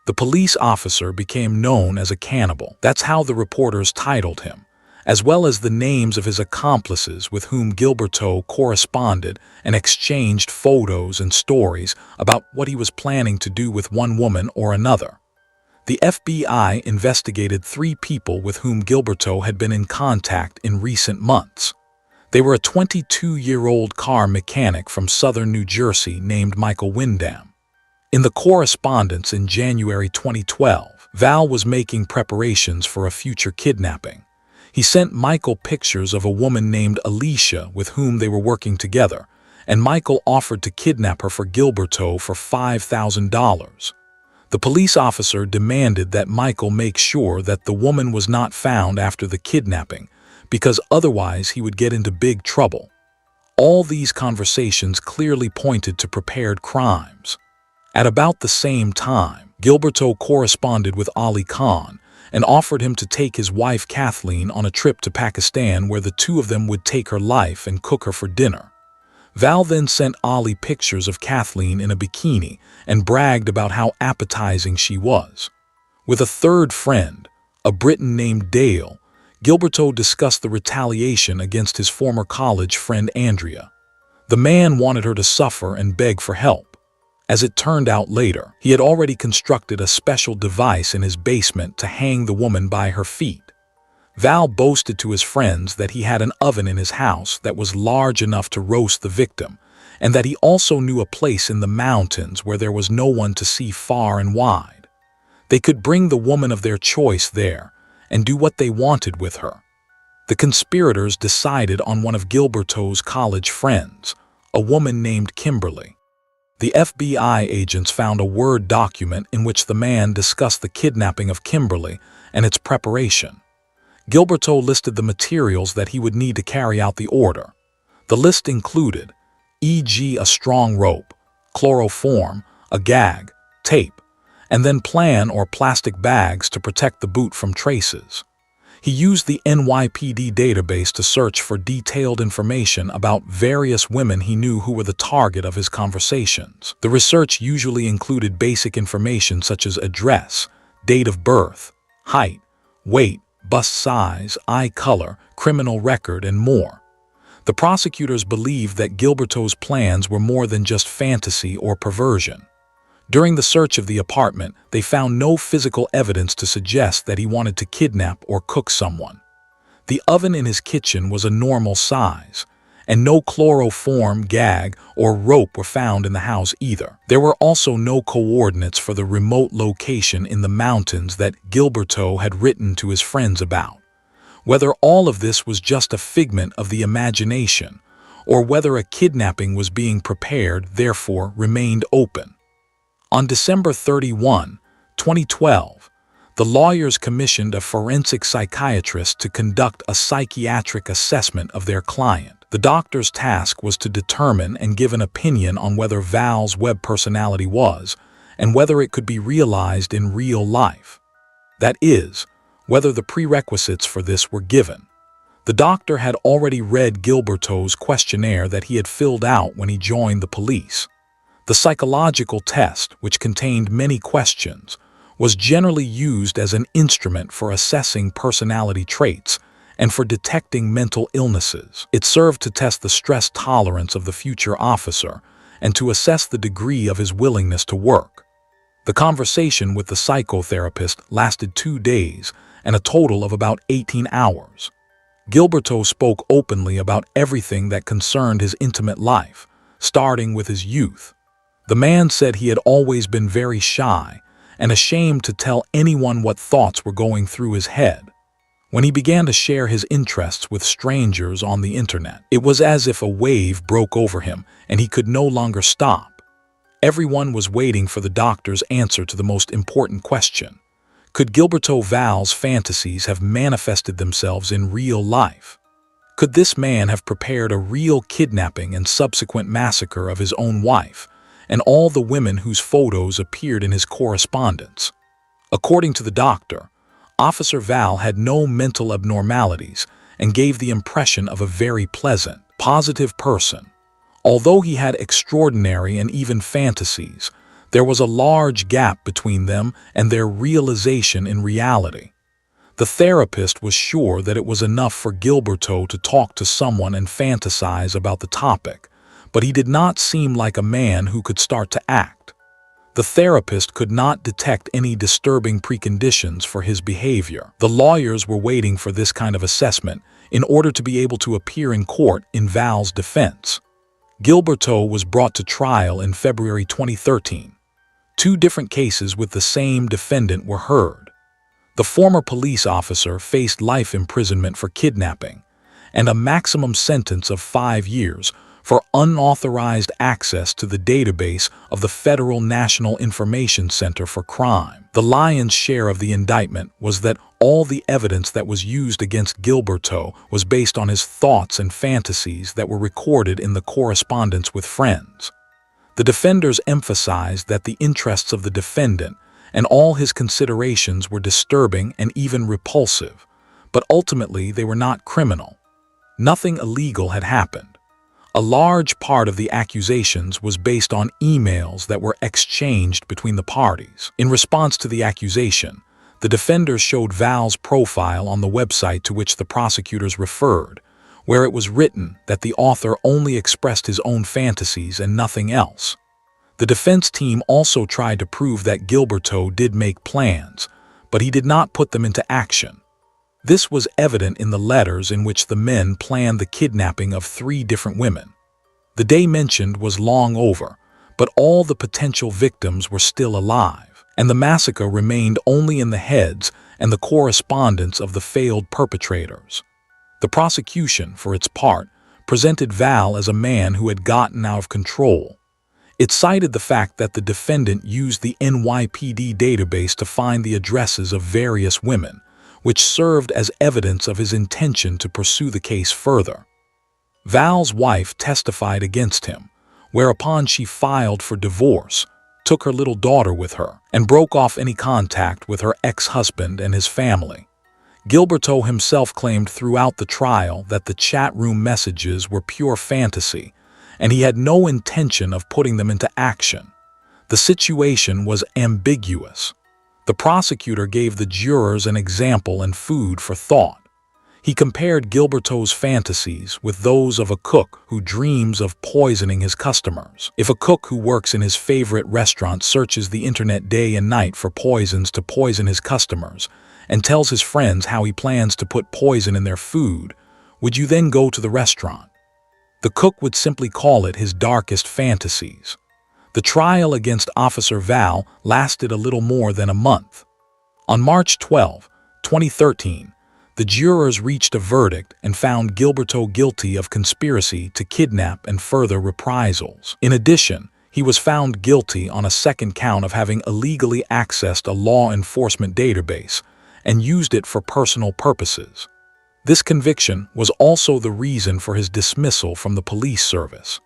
The police officer became known as a cannibal. That's how the reporters titled him, as well as the names of his accomplices with whom Gilberto corresponded and exchanged photos and stories about what he was planning to do with one woman or another. The FBI investigated 3 people with whom Gilberto had been in contact in recent months. They were a 22-year-old car mechanic from southern New Jersey named Michael Windham. In the correspondence in January 2012, Val was making preparations for a future kidnapping. He sent Michael pictures of a woman named Alicia with whom they were working together, and Michael offered to kidnap her for Gilberto for $5,000. The police officer demanded that Michael make sure that the woman was not found after the kidnapping, because otherwise he would get into big trouble. All these conversations clearly pointed to prepared crimes. At about the same time, Gilberto corresponded with Ali Khan and offered him to take his wife Kathleen on a trip to Pakistan where the two of them would take her life and cook her for dinner. Val then sent Ali pictures of Kathleen in a bikini and bragged about how appetizing she was. With a third friend, a Briton named Dale, Gilberto discussed the retaliation against his former college friend Andrea. The man wanted her to suffer and beg for help. As it turned out later, he had already constructed a special device in his basement to hang the woman by her feet. Val boasted to his friends that he had an oven in his house that was large enough to roast the victim, and that he also knew a place in the mountains where there was no one to see far and wide. They could bring the woman of their choice there and do what they wanted with her. The conspirators decided on one of Gilberto's college friends, a woman named Kimberly. The FBI agents found a Word document in which the man discussed the kidnapping of Kimberly and its preparation. Gilberto listed the materials that he would need to carry out the order. The list included, e.g. a strong rope, chloroform, a gag, tape, and then plan or plastic bags to protect the boot from traces. He used the NYPD database to search for detailed information about various women he knew who were the target of his conversations. The research usually included basic information such as address, date of birth, height, weight, bust size, eye color, criminal record, and more. The prosecutors believed that Gilberto's plans were more than just fantasy or perversion. During the search of the apartment, they found no physical evidence to suggest that he wanted to kidnap or cook someone. The oven in his kitchen was a normal size, and no chloroform, gag, or rope were found in the house either. There were also no coordinates for the remote location in the mountains that Gilberto had written to his friends about. Whether all of this was just a figment of the imagination, or whether a kidnapping was being prepared, therefore remained open. On December 31, 2012, the lawyers commissioned a forensic psychiatrist to conduct a psychiatric assessment of their client. The doctor's task was to determine and give an opinion on whether Val's web personality was, and whether it could be realized in real life. That is, whether the prerequisites for this were given. The doctor had already read Gilberto's questionnaire that he had filled out when he joined the police. The psychological test, which contained many questions, was generally used as an instrument for assessing personality traits and for detecting mental illnesses. It served to test the stress tolerance of the future officer and to assess the degree of his willingness to work. The conversation with the psychotherapist lasted 2 days and a total of about 18 hours. Gilberto spoke openly about everything that concerned his intimate life, starting with his youth. The man said he had always been very shy and ashamed to tell anyone what thoughts were going through his head. When he began to share his interests with strangers on the internet, it was as if a wave broke over him and he could no longer stop. Everyone was waiting for the doctor's answer to the most important question. Could Gilberto Val's fantasies have manifested themselves in real life? Could this man have prepared a real kidnapping and subsequent massacre of his own wife and all the women whose photos appeared in his correspondence? According to the doctor, Officer Val had no mental abnormalities and gave the impression of a very pleasant, positive person. Although he had extraordinary and even fantasies, there was a large gap between them and their realization in reality. The therapist was sure that it was enough for Gilberto to talk to someone and fantasize about the topic, but he did not seem like a man who could start to act. The therapist could not detect any disturbing preconditions for his behavior. The lawyers were waiting for this kind of assessment in order to be able to appear in court in Val's defense. Gilberto was brought to trial in February 2013. Two different cases with the same defendant were heard. The former police officer faced life imprisonment for kidnapping and a maximum sentence of 5 years for unauthorized access to the database of the Federal National Information Center for Crime. The lion's share of the indictment was that all the evidence that was used against Gilberto was based on his thoughts and fantasies that were recorded in the correspondence with friends. The defenders emphasized that the interests of the defendant and all his considerations were disturbing and even repulsive, but ultimately they were not criminal. Nothing illegal had happened. A large part of the accusations was based on emails that were exchanged between the parties. In response to the accusation, the defenders showed Val's profile on the website to which the prosecutors referred, where it was written that the author only expressed his own fantasies and nothing else. The defense team also tried to prove that Gilberto did make plans, but he did not put them into action. This was evident in the letters in which the men planned the kidnapping of 3 different women. The day mentioned was long over, but all the potential victims were still alive, and the massacre remained only in the heads and the correspondence of the failed perpetrators. The prosecution, for its part, presented Val as a man who had gotten out of control. It cited the fact that the defendant used the NYPD database to find the addresses of various women, which served as evidence of his intention to pursue the case further. Val's wife testified against him, whereupon she filed for divorce, took her little daughter with her, and broke off any contact with her ex-husband and his family. Gilberto himself claimed throughout the trial that the chat room messages were pure fantasy, and he had no intention of putting them into action. The situation was ambiguous. The prosecutor gave the jurors an example and food for thought. He compared Gilberto's fantasies with those of a cook who dreams of poisoning his customers. If a cook who works in his favorite restaurant searches the internet day and night for poisons to poison his customers and tells his friends how he plans to put poison in their food, would you then go to the restaurant? The cook would simply call it his darkest fantasies. The trial against Officer Val lasted a little more than a month. On March 12, 2013, the jurors reached a verdict and found Gilberto guilty of conspiracy to kidnap and further reprisals. In addition, he was found guilty on a second count of having illegally accessed a law enforcement database and used it for personal purposes. This conviction was also the reason for his dismissal from the police service.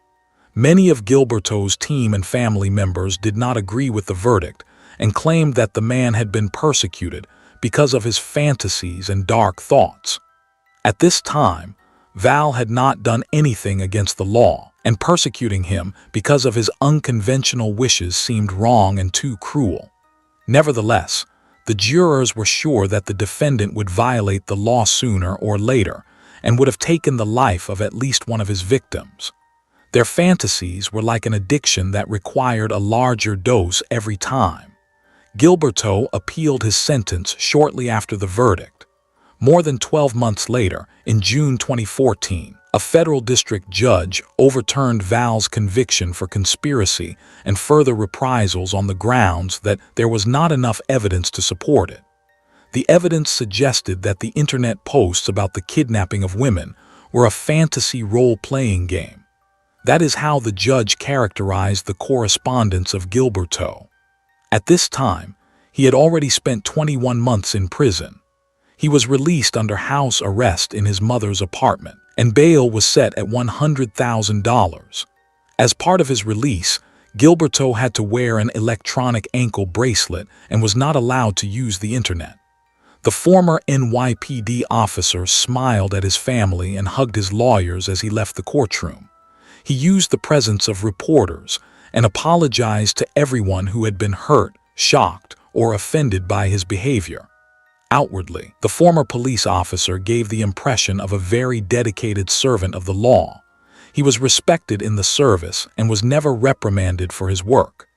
Many of Gilberto's team and family members did not agree with the verdict and claimed that the man had been persecuted because of his fantasies and dark thoughts. At this time, Val had not done anything against the law, and persecuting him because of his unconventional wishes seemed wrong and too cruel. Nevertheless, the jurors were sure that the defendant would violate the law sooner or later and would have taken the life of at least one of his victims. Their fantasies were like an addiction that required a larger dose every time. Gilberto appealed his sentence shortly after the verdict. More than 12 months later, in June 2014, a federal district judge overturned Val's conviction for conspiracy and further reprisals on the grounds that there was not enough evidence to support it. The evidence suggested that the internet posts about the kidnapping of women were a fantasy role-playing game. That is how the judge characterized the correspondence of Gilberto. At this time, he had already spent 21 months in prison. He was released under house arrest in his mother's apartment, and bail was set at $100,000. As part of his release, Gilberto had to wear an electronic ankle bracelet and was not allowed to use the internet. The former NYPD officer smiled at his family and hugged his lawyers as he left the courtroom. He used the presence of reporters and apologized to everyone who had been hurt, shocked, or offended by his behavior. Outwardly, the former police officer gave the impression of a very dedicated servant of the law. He was respected in the service and was never reprimanded for his work.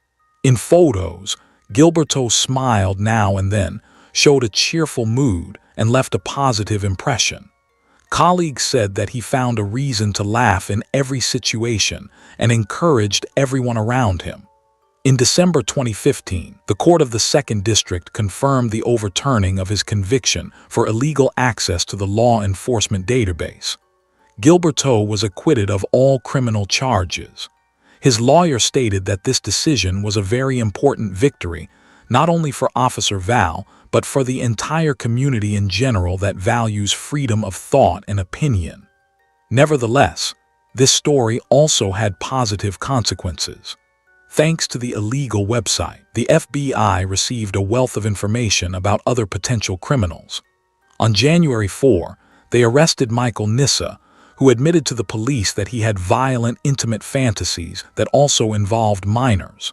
In photos, Gilberto smiled now and then, showed a cheerful mood, and left a positive impression. Colleagues said that he found a reason to laugh in every situation and encouraged everyone around him. In December 2015, the court of the Second District confirmed the overturning of his conviction for illegal access to the law enforcement database. Gilberto was acquitted of all criminal charges. His lawyer stated that this decision was a very important victory, not only for Officer Val, but for the entire community in general that values freedom of thought and opinion. Nevertheless, this story also had positive consequences. Thanks to the illegal website, the FBI received a wealth of information about other potential criminals. On January 4, they arrested Michael Nissa, who admitted to the police that he had violent, intimate fantasies that also involved minors.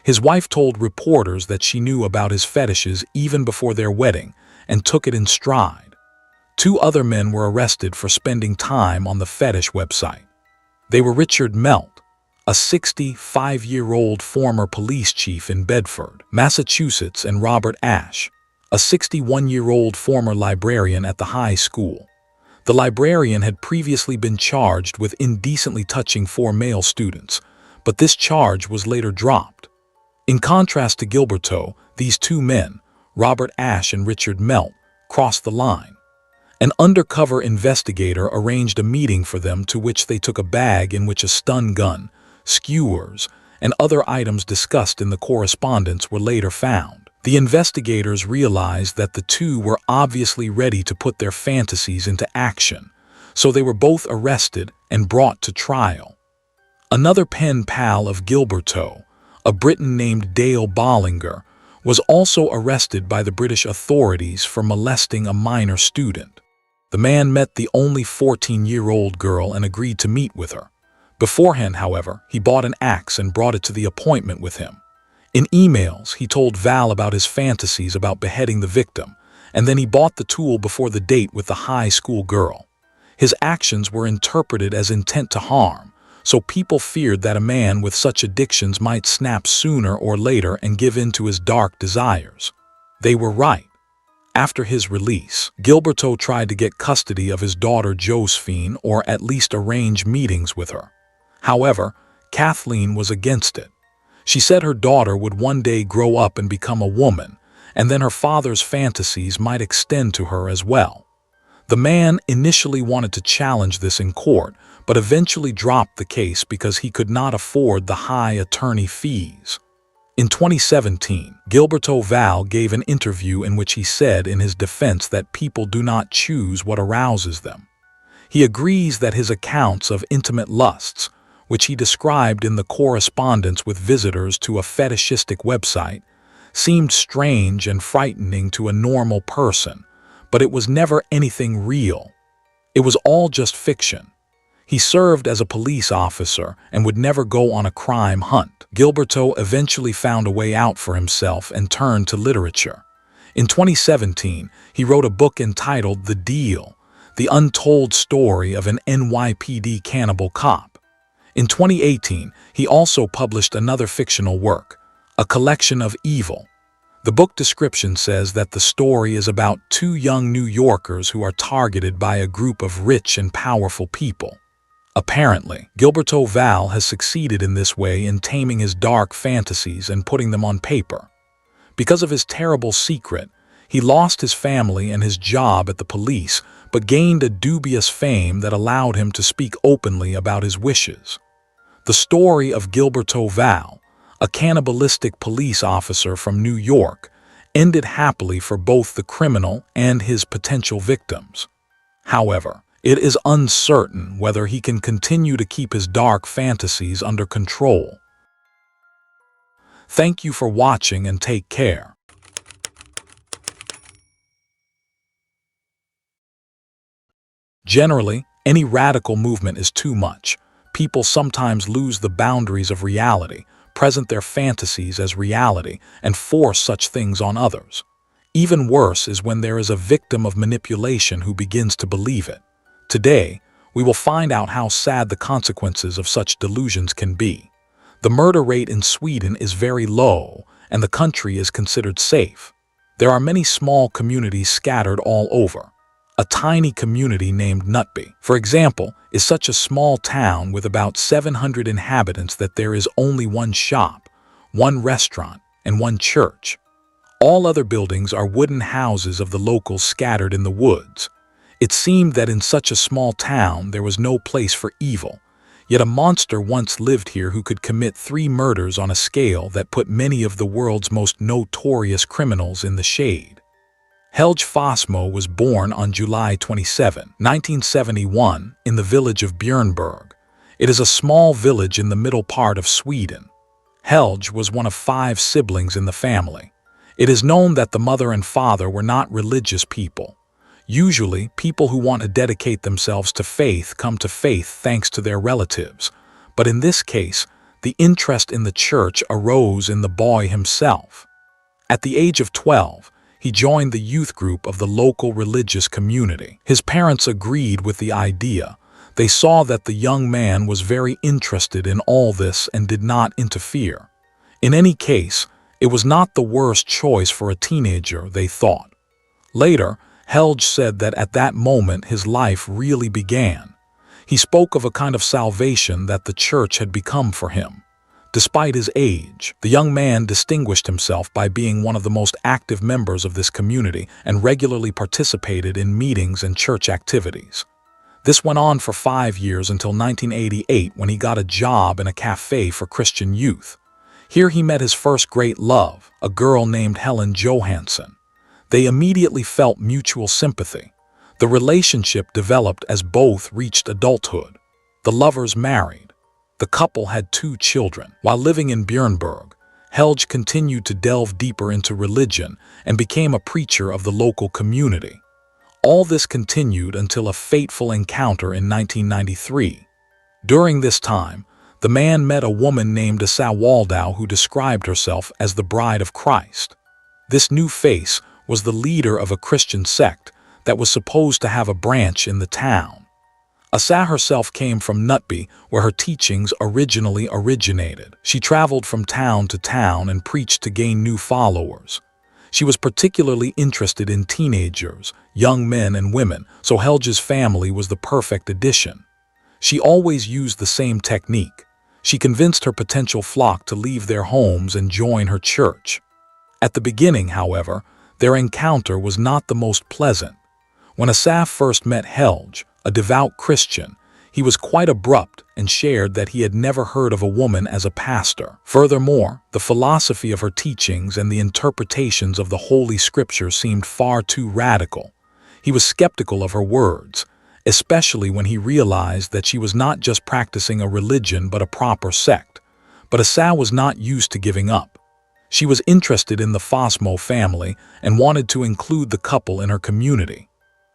His wife told reporters that she knew about his fetishes even before their wedding and took it in stride. 2 other men were arrested for spending time on the fetish website. They were Richard Melt, a 65-year-old former police chief in Bedford, Massachusetts, and Robert Ashe, a 61-year-old former librarian at the high school. The librarian had previously been charged with indecently touching 4 male students, but this charge was later dropped. In contrast to Gilberto, these 2 men, Robert Ashe and Richard Melt, crossed the line. An undercover investigator arranged a meeting for them to which they took a bag in which a stun gun, skewers, and other items discussed in the correspondence were later found. The investigators realized that the 2 were obviously ready to put their fantasies into action, so they were both arrested and brought to trial. Another pen pal of Gilberto, a Briton named Dale Bollinger, was also arrested by the British authorities for molesting a minor student. The man met the only 14-year-old girl and agreed to meet with her. Beforehand, however, he bought an axe and brought it to the appointment with him. In emails, he told Val about his fantasies about beheading the victim, and then he bought the tool before the date with the high school girl. His actions were interpreted as intent to harm, so people feared that a man with such addictions might snap sooner or later and give in to his dark desires. They were right. After his release, Gilberto tried to get custody of his daughter Josephine, or at least arrange meetings with her. However, Kathleen was against it. She said her daughter would one day grow up and become a woman, and then her father's fantasies might extend to her as well. The man initially wanted to challenge this in court, but eventually dropped the case because he could not afford the high attorney fees. In 2017, Gilberto Val gave an interview in which he said in his defense that people do not choose what arouses them. He agrees that his accounts of intimate lusts, which he described in the correspondence with visitors to a fetishistic website, seemed strange and frightening to a normal person, but it was never anything real. It was all just fiction. He served as a police officer and would never go on a crime hunt. Gilberto eventually found a way out for himself and turned to literature. In 2017, he wrote a book entitled The Deal, the untold story of an NYPD cannibal cop. In 2018, he also published another fictional work, A Collection of Evil. The book description says that the story is about 2 young New Yorkers who are targeted by a group of rich and powerful people. Apparently, Gilberto Val has succeeded in this way in taming his dark fantasies and putting them on paper. Because of his terrible secret, he lost his family and his job at the police, but gained a dubious fame that allowed him to speak openly about his wishes. The story of Gilberto Val, a cannibalistic police officer from New York, ended happily for both the criminal and his potential victims. However, it is uncertain whether he can continue to keep his dark fantasies under control. Thank you for watching and take care. Generally, any radical movement is too much. People sometimes lose the boundaries of reality, present their fantasies as reality, and force such things on others. Even worse is when there is a victim of manipulation who begins to believe it. Today, we will find out how sad the consequences of such delusions can be. The murder rate in Sweden is very low, and the country is considered safe. There are many small communities scattered all over. A tiny community named Nutby, for example, is such a small town with about 700 inhabitants that there is only one shop, one restaurant, and one church. All other buildings are wooden houses of the locals scattered in the woods. It seemed that in such a small town there was no place for evil, yet a monster once lived here who could commit 3 murders on a scale that put many of the world's most notorious criminals in the shade. Helge Fossmo was born on July 27, 1971, in the village of Björnberg. It is a small village in the middle part of Sweden. Helge was one of 5 siblings in the family. It is known that the mother and father were not religious people. Usually, people who want to dedicate themselves to faith come to faith thanks to their relatives. But in this case, the interest in the church arose in the boy himself. At the age of 12, he joined the youth group of the local religious community. His parents agreed with the idea. They saw that the young man was very interested in all this and did not interfere. In any case, it was not the worst choice for a teenager, they thought. Later, Helge said that at that moment his life really began. He spoke of a kind of salvation that the church had become for him. Despite his age, the young man distinguished himself by being one of the most active members of this community and regularly participated in meetings and church activities. This went on for 5 years until 1988 when he got a job in a cafe for Christian youth. Here he met his first great love, a girl named Helen Johansson. They immediately felt mutual sympathy. The relationship developed as both reached adulthood. The lovers married. The couple had 2 children. While living in Björnberg, Helge continued to delve deeper into religion and became a preacher of the local community. All this continued until a fateful encounter in 1993. During this time, the man met a woman named Asa Waldau who described herself as the Bride of Christ. This new face was the leader of a Christian sect that was supposed to have a branch in the town. Asa herself came from Knutby, where her teachings originally originated. She traveled from town to town and preached to gain new followers. She was particularly interested in teenagers, young men and women, so Helge's family was the perfect addition. She always used the same technique. She convinced her potential flock to leave their homes and join her church. At the beginning, however, their encounter was not the most pleasant. When Asa first met Helge, a devout Christian, he was quite abrupt and shared that he had never heard of a woman as a pastor. Furthermore, the philosophy of her teachings and the interpretations of the Holy Scripture seemed far too radical. He was skeptical of her words, especially when he realized that she was not just practicing a religion but a proper sect. But Asa was not used to giving up. She was interested in the Fossmo family and wanted to include the couple in her community.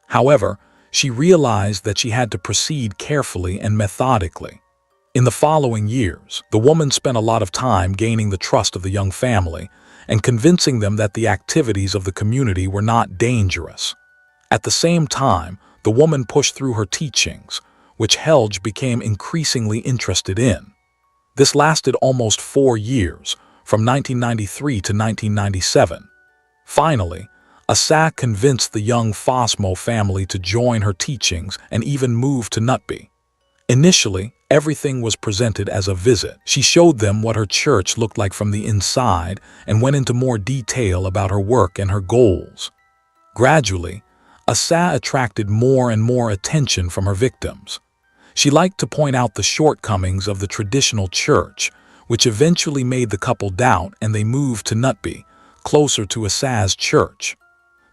However, she realized that she had to proceed carefully and methodically. In the following years, the woman spent a lot of time gaining the trust of the young family and convincing them that the activities of the community were not dangerous. At the same time, the woman pushed through her teachings, which Helge became increasingly interested in. This lasted almost 4 years, from 1993 to 1997. Finally, Asa convinced the young Fossmo family to join her teachings and even move to Knutby. Initially, everything was presented as a visit. She showed them what her church looked like from the inside and went into more detail about her work and her goals. Gradually, Asa attracted more and more attention from her victims. She liked to point out the shortcomings of the traditional church, which eventually made the couple doubt and they moved to Knutby, closer to Asa's church.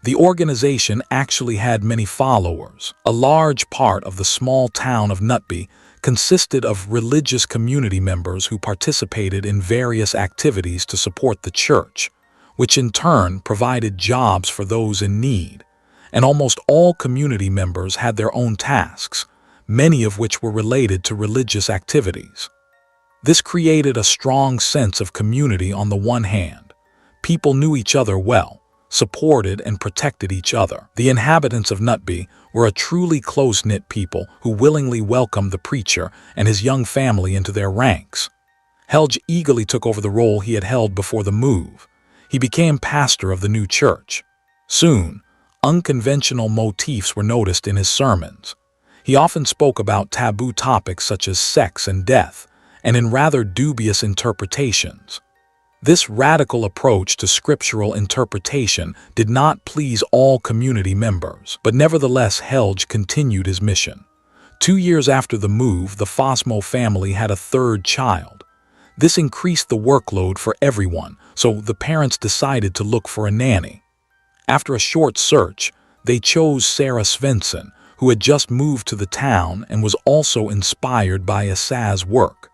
The organization actually had many followers. A large part of the small town of Knutby consisted of religious community members who participated in various activities to support the church, which in turn provided jobs for those in need. And almost all community members had their own tasks, many of which were related to religious activities. This created a strong sense of community on the one hand. People knew each other well, supported and protected each other. The inhabitants of Knutby were a truly close-knit people who willingly welcomed the preacher and his young family into their ranks. Helge eagerly took over the role he had held before the move. He became pastor of the new church. Soon, unconventional motifs were noticed in his sermons. He often spoke about taboo topics such as sex and death, and in rather dubious interpretations. This radical approach to scriptural interpretation did not please all community members, but nevertheless Helge continued his mission. 2 years after the move, the Fosmo family had a third child. This increased the workload for everyone, so the parents decided to look for a nanny. After a short search, they chose Sarah Svensson, who had just moved to the town and was also inspired by Asa's work.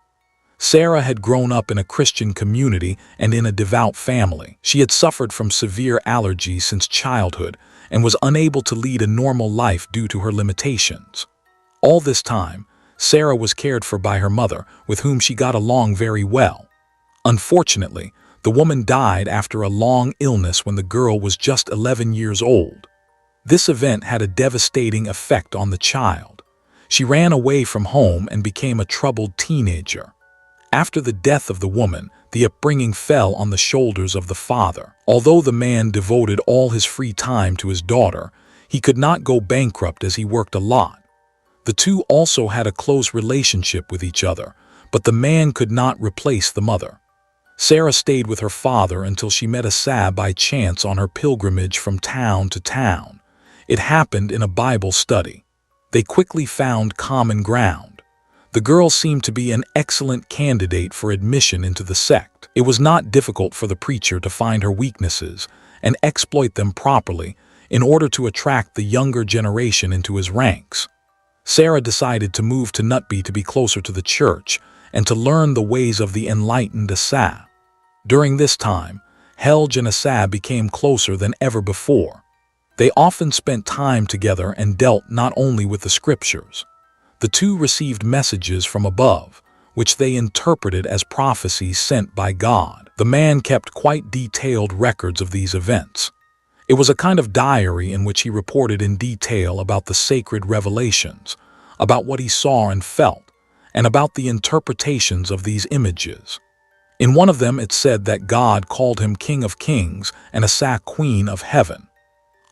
Sarah had grown up in a Christian community and in a devout family. She had suffered from severe allergies since childhood and was unable to lead a normal life due to her limitations. All this time, Sarah was cared for by her mother, with whom she got along very well. Unfortunately, the woman died after a long illness when the girl was just 11 years old. This event had a devastating effect on the child. She ran away from home and became a troubled teenager. After the death of the woman, the upbringing fell on the shoulders of the father. Although the man devoted all his free time to his daughter, he could not go bankrupt as he worked a lot. The two also had a close relationship with each other, but the man could not replace the mother. Sarah stayed with her father until she met Asa by chance on her pilgrimage from town to town. It happened in a Bible study. They quickly found common ground. The girl seemed to be an excellent candidate for admission into the sect. It was not difficult for the preacher to find her weaknesses and exploit them properly in order to attract the younger generation into his ranks. Sarah decided to move to Nutby to be closer to the church and to learn the ways of the enlightened Asa. During this time, Helge and Asa became closer than ever before. They often spent time together and dealt not only with the scriptures. The two received messages from above, which they interpreted as prophecies sent by God. The man kept quite detailed records of these events. It was a kind of diary in which he reported in detail about the sacred revelations, about what he saw and felt, and about the interpretations of these images. In one of them it said that God called him King of Kings and Asa Queen of Heaven.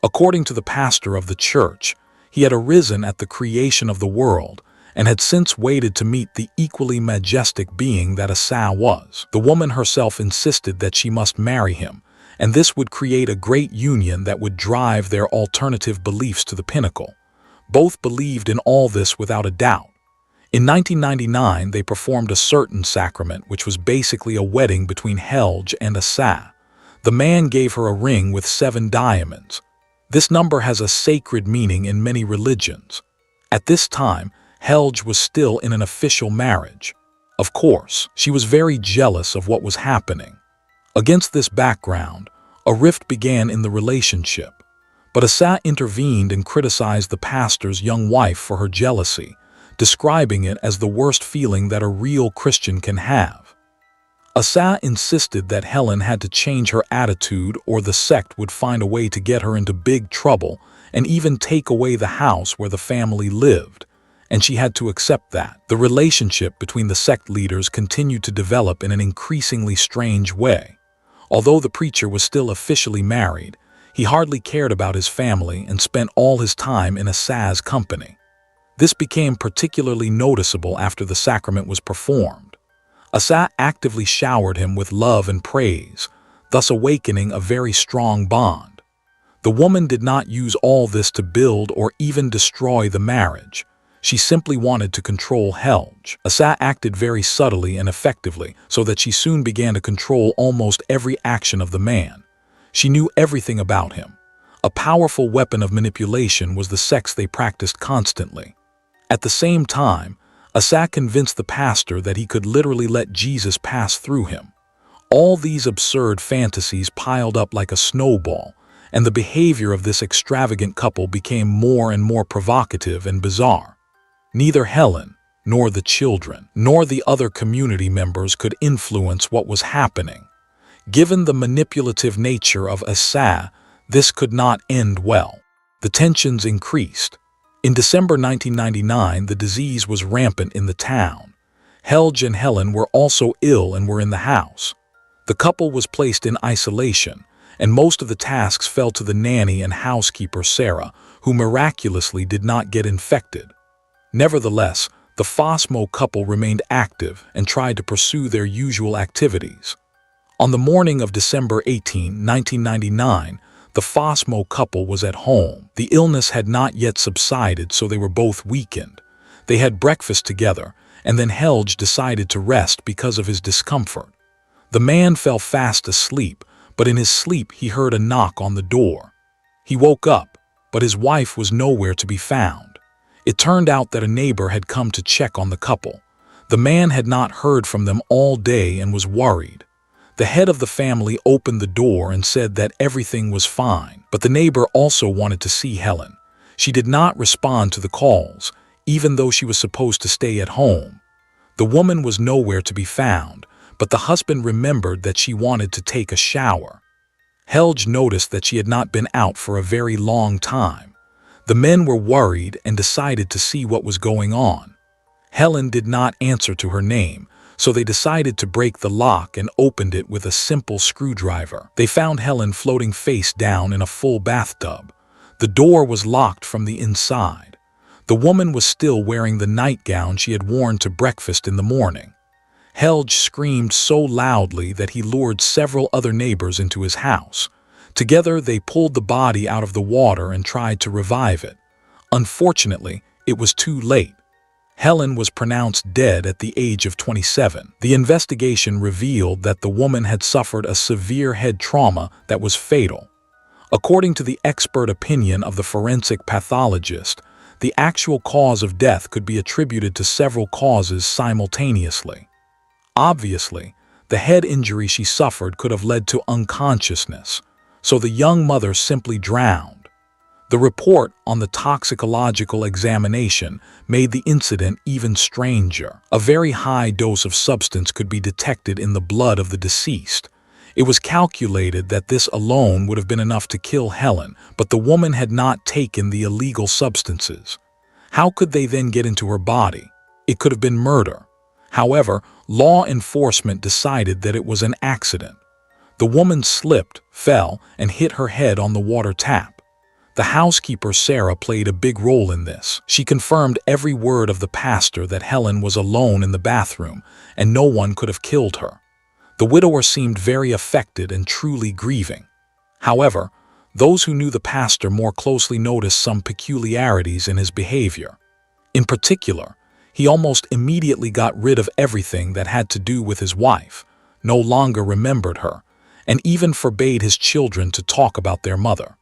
According to the pastor of the church, he had arisen at the creation of the world and had since waited to meet the equally majestic being that Asa was. The woman herself insisted that she must marry him, and this would create a great union that would drive their alternative beliefs to the pinnacle. Both believed in all this without a doubt. In 1999, they performed a certain sacrament, which was basically a wedding between Helge and Asa. The man gave her a ring with 7 diamonds. This number has a sacred meaning in many religions. At this time, Helge was still in an official marriage. Of course, she was very jealous of what was happening. Against this background, a rift began in the relationship. But Asa intervened and criticized the pastor's young wife for her jealousy, describing it as the worst feeling that a real Christian can have. Asa insisted that Helen had to change her attitude or the sect would find a way to get her into big trouble and even take away the house where the family lived, and she had to accept that. The relationship between the sect leaders continued to develop in an increasingly strange way. Although the preacher was still officially married, he hardly cared about his family and spent all his time in Asa's company. This became particularly noticeable after the sacrament was performed. Asa actively showered him with love and praise, thus awakening a very strong bond. The woman did not use all this to build or even destroy the marriage. She simply wanted to control Helge. Asa acted very subtly and effectively, so that she soon began to control almost every action of the man. She knew everything about him. A powerful weapon of manipulation was the sex they practiced constantly. At the same time, Asa convinced the pastor that he could literally let Jesus pass through him. All these absurd fantasies piled up like a snowball, and the behavior of this extravagant couple became more and more provocative and bizarre. Neither Helen, nor the children, nor the other community members could influence what was happening. Given the manipulative nature of Asa, this could not end well. The tensions increased. In December 1999, the disease was rampant in the town. Helge and Helen were also ill and were in the house. The couple was placed in isolation, and most of the tasks fell to the nanny and housekeeper Sarah, who miraculously did not get infected. Nevertheless, the Fosmo couple remained active and tried to pursue their usual activities. On the morning of December 18, 1999, the Fosmo couple was at home. The illness had not yet subsided, so they were both weakened. They had breakfast together, and then Helge decided to rest because of his discomfort. The man fell fast asleep, but in his sleep he heard a knock on the door. He woke up, but his wife was nowhere to be found. It turned out that a neighbor had come to check on the couple. The man had not heard from them all day and was worried. The head of the family opened the door and said that everything was fine, but the neighbor also wanted to see Helen. She did not respond to the calls, even though she was supposed to stay at home. The woman was nowhere to be found, but the husband remembered that she wanted to take a shower. Helge noticed that she had not been out for a very long time. The men were worried and decided to see what was going on. Helen did not answer to her name, so they decided to break the lock and opened it with a simple screwdriver. They found Helen floating face down in a full bathtub. The door was locked from the inside. The woman was still wearing the nightgown she had worn to breakfast in the morning. Helge screamed so loudly that he lured several other neighbors into his house. Together, they pulled the body out of the water and tried to revive it. Unfortunately, it was too late. Helen was pronounced dead at the age of 27. The investigation revealed that the woman had suffered a severe head trauma that was fatal. According to the expert opinion of the forensic pathologist, the actual cause of death could be attributed to several causes simultaneously. Obviously, the head injury she suffered could have led to unconsciousness, so the young mother simply drowned. The report on the toxicological examination made the incident even stranger. A very high dose of substance could be detected in the blood of the deceased. It was calculated that this alone would have been enough to kill Helen, but the woman had not taken the illegal substances. How could they then get into her body? It could have been murder. However, law enforcement decided that it was an accident. The woman slipped, fell, and hit her head on the water tap. The housekeeper Sarah played a big role in this. She confirmed every word of the pastor that Helen was alone in the bathroom and no one could have killed her. The widower seemed very affected and truly grieving. However, those who knew the pastor more closely noticed some peculiarities in his behavior. In particular, he almost immediately got rid of everything that had to do with his wife, no longer remembered her, and even forbade his children to talk about their mother.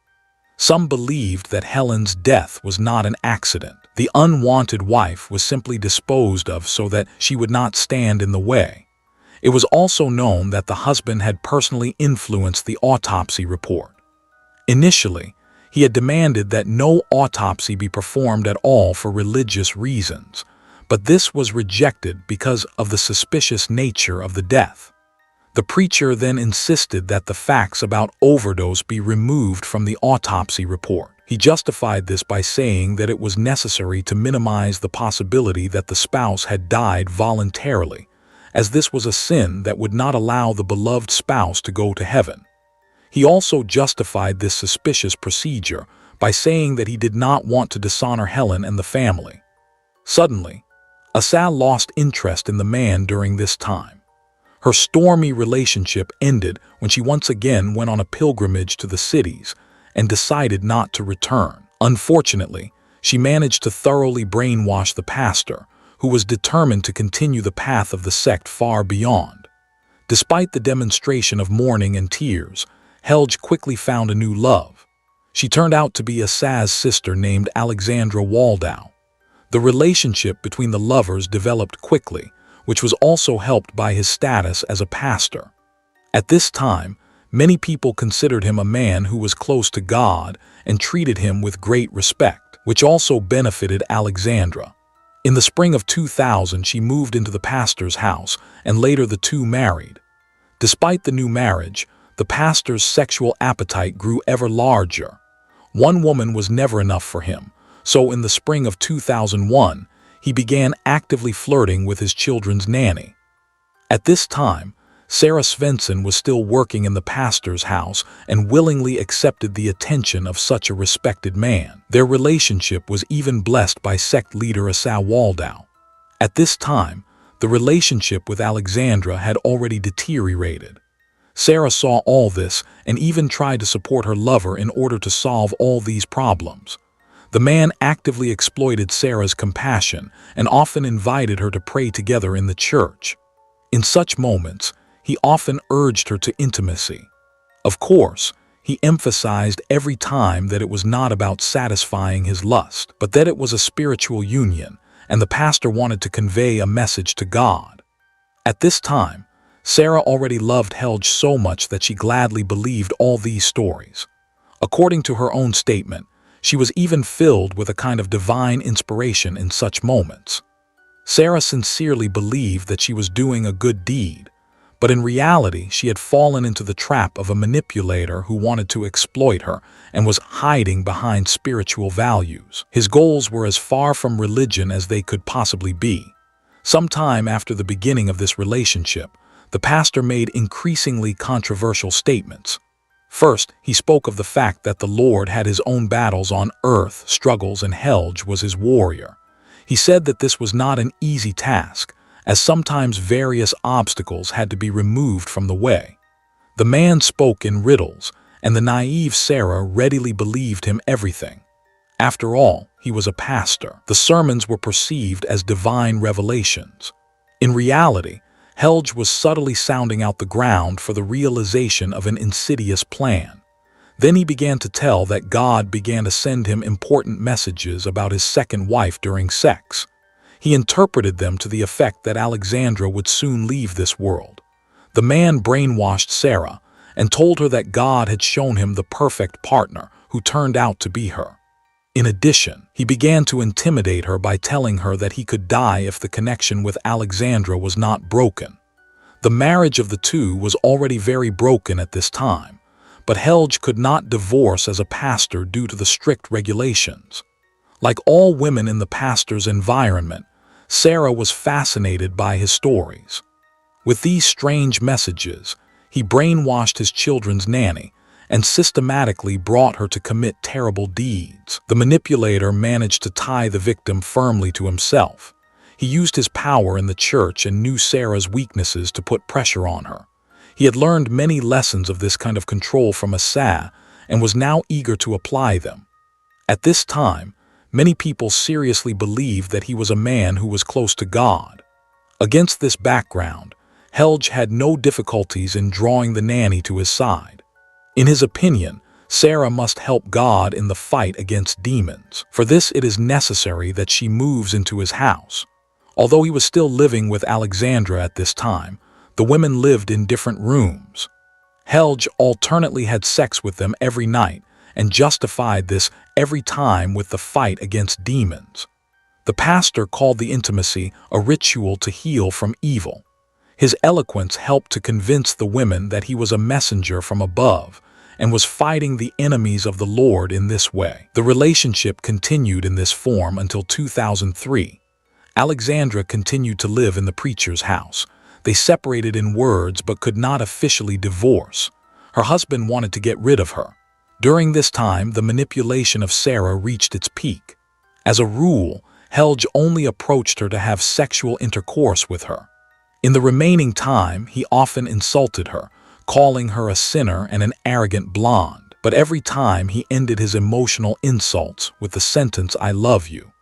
Some believed that Helen's death was not an accident. The unwanted wife was simply disposed of so that she would not stand in the way. It was also known that the husband had personally influenced the autopsy report. Initially, he had demanded that no autopsy be performed at all for religious reasons, but this was rejected because of the suspicious nature of the death. The preacher then insisted that the facts about overdose be removed from the autopsy report. He justified this by saying that it was necessary to minimize the possibility that the spouse had died voluntarily, as this was a sin that would not allow the beloved spouse to go to heaven. He also justified this suspicious procedure by saying that he did not want to dishonor Helen and the family. Suddenly, Asa lost interest in the man during this time. Her stormy relationship ended when she once again went on a pilgrimage to the cities and decided not to return. Unfortunately, she managed to thoroughly brainwash the pastor, who was determined to continue the path of the sect far beyond. Despite the demonstration of mourning and tears, Helge quickly found a new love. She turned out to be Asa's sister named Alexandra Waldau. The relationship between the lovers developed quickly, which was also helped by his status as a pastor. At this time, many people considered him a man who was close to God and treated him with great respect, which also benefited Alexandra. In the spring of 2000, she moved into the pastor's house, and later the two married. Despite the new marriage, the pastor's sexual appetite grew ever larger. One woman was never enough for him, so in the spring of 2001, he began actively flirting with his children's nanny. At this time, Sarah Svensson was still working in the pastor's house and willingly accepted the attention of such a respected man. Their relationship was even blessed by sect leader Asa Waldau. At this time, the relationship with Alexandra had already deteriorated. Sarah saw all this and even tried to support her lover in order to solve all these problems. The man actively exploited Sarah's compassion and often invited her to pray together in the church. In such moments, he often urged her to intimacy. Of course, he emphasized every time that it was not about satisfying his lust, but that it was a spiritual union, and the pastor wanted to convey a message to God. At this time, Sarah already loved Helge so much that she gladly believed all these stories. According to her own statement, she was even filled with a kind of divine inspiration in such moments. Sarah sincerely believed that she was doing a good deed, but in reality she had fallen into the trap of a manipulator who wanted to exploit her and was hiding behind spiritual values. His goals were as far from religion as they could possibly be. Sometime after the beginning of this relationship, the pastor made increasingly controversial statements. First, he spoke of the fact that the Lord had his own battles on earth, struggles, and Helge was his warrior. He said that this was not an easy task, as sometimes various obstacles had to be removed from the way. The man spoke in riddles, and the naive Sarah readily believed him everything. After all, he was a pastor. The sermons were perceived as divine revelations. In reality, Helge was subtly sounding out the ground for the realization of an insidious plan. Then he began to tell that God began to send him important messages about his second wife during sex. He interpreted them to the effect that Alexandra would soon leave this world. The man brainwashed Sarah and told her that God had shown him the perfect partner who turned out to be her. In addition, he began to intimidate her by telling her that he could die if the connection with Alexandra was not broken. The marriage of the two was already very broken at this time, but Helge could not divorce as a pastor due to the strict regulations. Like all women in the pastor's environment, Sarah was fascinated by his stories. With these strange messages, he brainwashed his children's nanny and systematically brought her to commit terrible deeds. The manipulator managed to tie the victim firmly to himself. He used his power in the church and knew Sarah's weaknesses to put pressure on her. He had learned many lessons of this kind of control from Asa and was now eager to apply them. At this time, many people seriously believed that he was a man who was close to God. Against this background, Helge had no difficulties in drawing the nanny to his side. In his opinion, Sarah must help God in the fight against demons. For this, it is necessary that she moves into his house. Although he was still living with Alexandra at this time, the women lived in different rooms. Helge alternately had sex with them every night and justified this every time with the fight against demons. The pastor called the intimacy a ritual to heal from evil. His eloquence helped to convince the women that he was a messenger from above and was fighting the enemies of the Lord in this way. The relationship continued in this form until 2003. Alexandra continued to live in the preacher's house. They separated in words but could not officially divorce. Her husband wanted to get rid of her. During this time, the manipulation of Sarah reached its peak. As a rule, Helge only approached her to have sexual intercourse with her. In the remaining time, he often insulted her, calling her a sinner and an arrogant blonde. But every time he ended his emotional insults with the sentence, "I love you."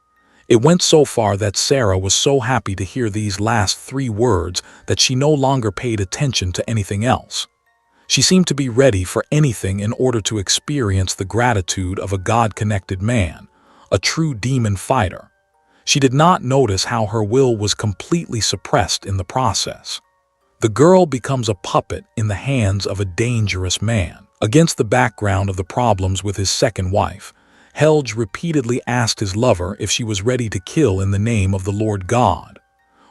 It went so far that Sarah was so happy to hear these last 3 words that she no longer paid attention to anything else. She seemed to be ready for anything in order to experience the gratitude of a God-connected man, a true demon fighter. She did not notice how her will was completely suppressed in the process. The girl becomes a puppet in the hands of a dangerous man. Against the background of the problems with his second wife, Helge repeatedly asked his lover if she was ready to kill in the name of the Lord God.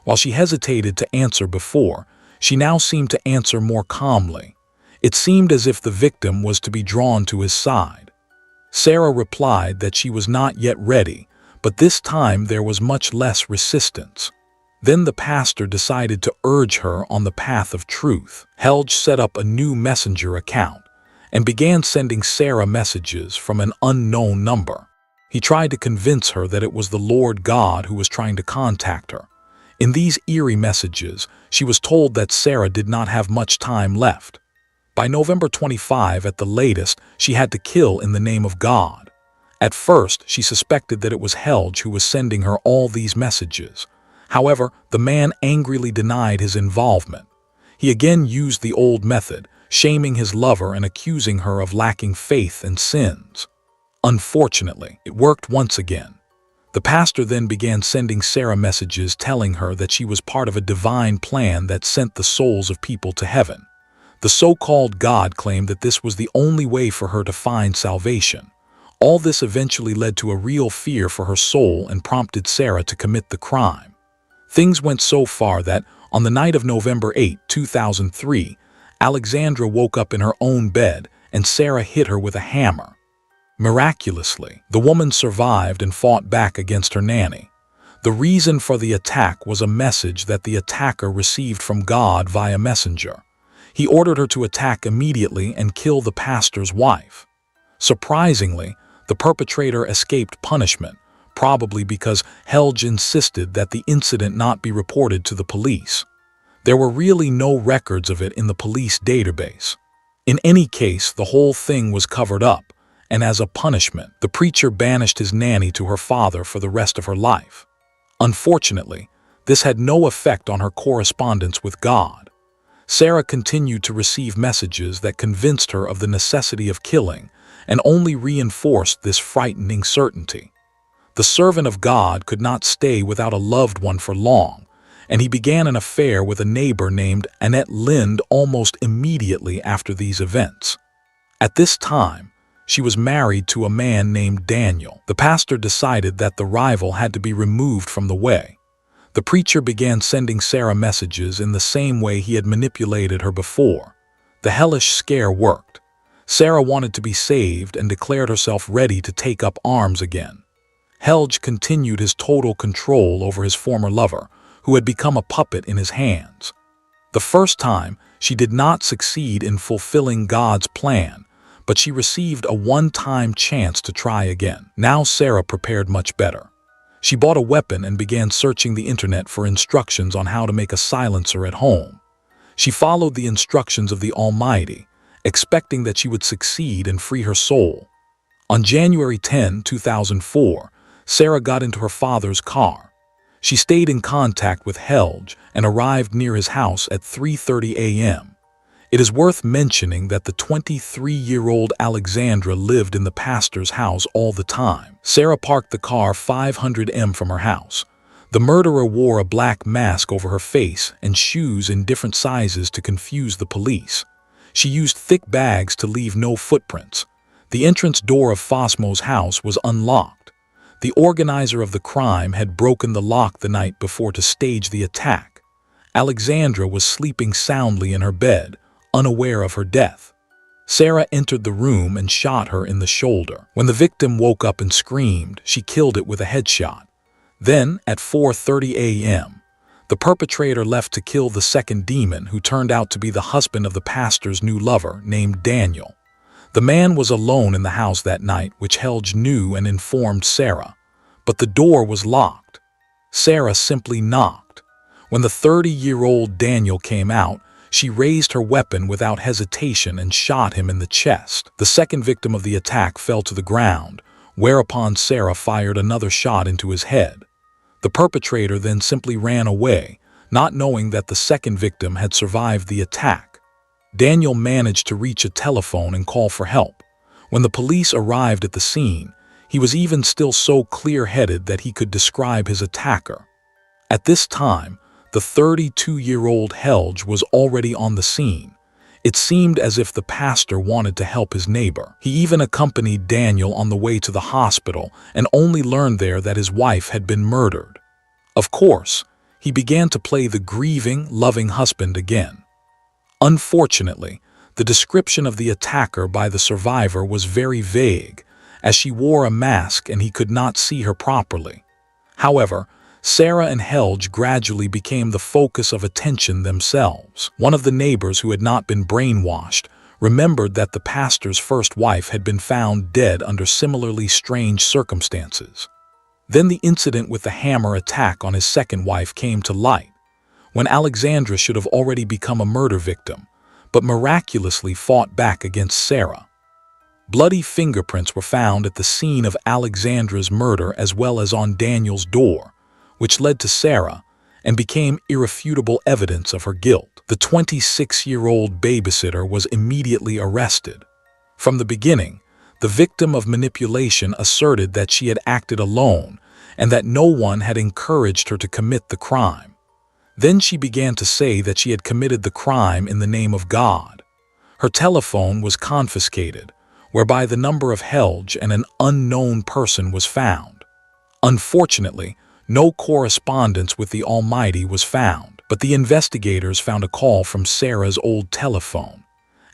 While she hesitated to answer before, she now seemed to answer more calmly. It seemed as if the victim was to be drawn to his side. Sarah replied that she was not yet ready, but this time there was much less resistance. Then the pastor decided to urge her on the path of truth. Helge set up a new messenger account and began sending Sarah messages from an unknown number. He tried to convince her that it was the Lord God who was trying to contact her. In these eerie messages, she was told that Sarah did not have much time left. By November 25 at the latest, she had to kill in the name of God. At first, she suspected that it was Helge who was sending her all these messages. However, the man angrily denied his involvement. He again used the old method, shaming his lover and accusing her of lacking faith and sins. Unfortunately, it worked once again. The pastor then began sending Sarah messages telling her that she was part of a divine plan that sent the souls of people to heaven. The so-called God claimed that this was the only way for her to find salvation. All this eventually led to a real fear for her soul and prompted Sarah to commit the crime. Things went so far that, on the night of November 8, 2003, Alexandra woke up in her own bed and Sarah hit her with a hammer. Miraculously, the woman survived and fought back against her nanny. The reason for the attack was a message that the attacker received from God via messenger. He ordered her to attack immediately and kill the pastor's wife. Surprisingly, the perpetrator escaped punishment, probably because Helge insisted that the incident not be reported to the police. There were really no records of it in the police database. In any case, the whole thing was covered up, and as a punishment, the preacher banished his nanny to her father for the rest of her life. Unfortunately, this had no effect on her correspondence with God. Sarah continued to receive messages that convinced her of the necessity of killing and only reinforced this frightening certainty. The servant of God could not stay without a loved one for long, and he began an affair with a neighbor named Annette Lind almost immediately after these events. At this time, she was married to a man named Daniel. The pastor decided that the rival had to be removed from the way. The preacher began sending Sarah messages in the same way he had manipulated her before. The hellish scare worked. Sarah wanted to be saved and declared herself ready to take up arms again. Helge continued his total control over his former lover, who had become a puppet in his hands. The first time, she did not succeed in fulfilling God's plan, but she received a one-time chance to try again. Now Sarah prepared much better. She bought a weapon and began searching the internet for instructions on how to make a silencer at home. She followed the instructions of the Almighty, expecting that she would succeed and free her soul. On January 10, 2004, Sarah got into her father's car. She stayed in contact with Helge and arrived near his house at 3:30 a.m. It is worth mentioning that the 23-year-old Alexandra lived in the pastor's house all the time. Sarah parked the car 500 meters from her house. The murderer wore a black mask over her face and shoes in different sizes to confuse the police. She used thick bags to leave no footprints. The entrance door of Fosmo's house was unlocked. The organizer of the crime had broken the lock the night before to stage the attack. Alexandra was sleeping soundly in her bed, unaware of her death. Sarah entered the room and shot her in the shoulder. When the victim woke up and screamed, she killed it with a headshot. Then, at 4:30 a.m., the perpetrator left to kill the second demon, who turned out to be the husband of the pastor's new lover, named Daniel. The man was alone in the house that night, which Helge knew and informed Sarah. But the door was locked. Sarah simply knocked. When the 30-year-old Daniel came out, she raised her weapon without hesitation and shot him in the chest. The second victim of the attack fell to the ground, whereupon Sarah fired another shot into his head. The perpetrator then simply ran away, not knowing that the second victim had survived the attack. Daniel managed to reach a telephone and call for help. When the police arrived at the scene, he was even still so clear-headed that he could describe his attacker. At this time, the 32-year-old Helge was already on the scene. It seemed as if the pastor wanted to help his neighbor. He even accompanied Daniel on the way to the hospital and only learned there that his wife had been murdered. Of course, he began to play the grieving, loving husband again. Unfortunately, the description of the attacker by the survivor was very vague, as she wore a mask and he could not see her properly. However, Sarah and Helge gradually became the focus of attention themselves. One of the neighbors who had not been brainwashed remembered that the pastor's first wife had been found dead under similarly strange circumstances. Then the incident with the hammer attack on his second wife came to light, when Alexandra should have already become a murder victim, but miraculously fought back against Sarah. Bloody fingerprints were found at the scene of Alexandra's murder as well as on Daniel's door, which led to Sarah and became irrefutable evidence of her guilt. The 26-year-old babysitter was immediately arrested. From the beginning, the victim of manipulation asserted that she had acted alone and that no one had encouraged her to commit the crime. Then she began to say that she had committed the crime in the name of God. Her telephone was confiscated, whereby the number of Helge and an unknown person was found. Unfortunately, no correspondence with the Almighty was found, but the investigators found a call from Sarah's old telephone.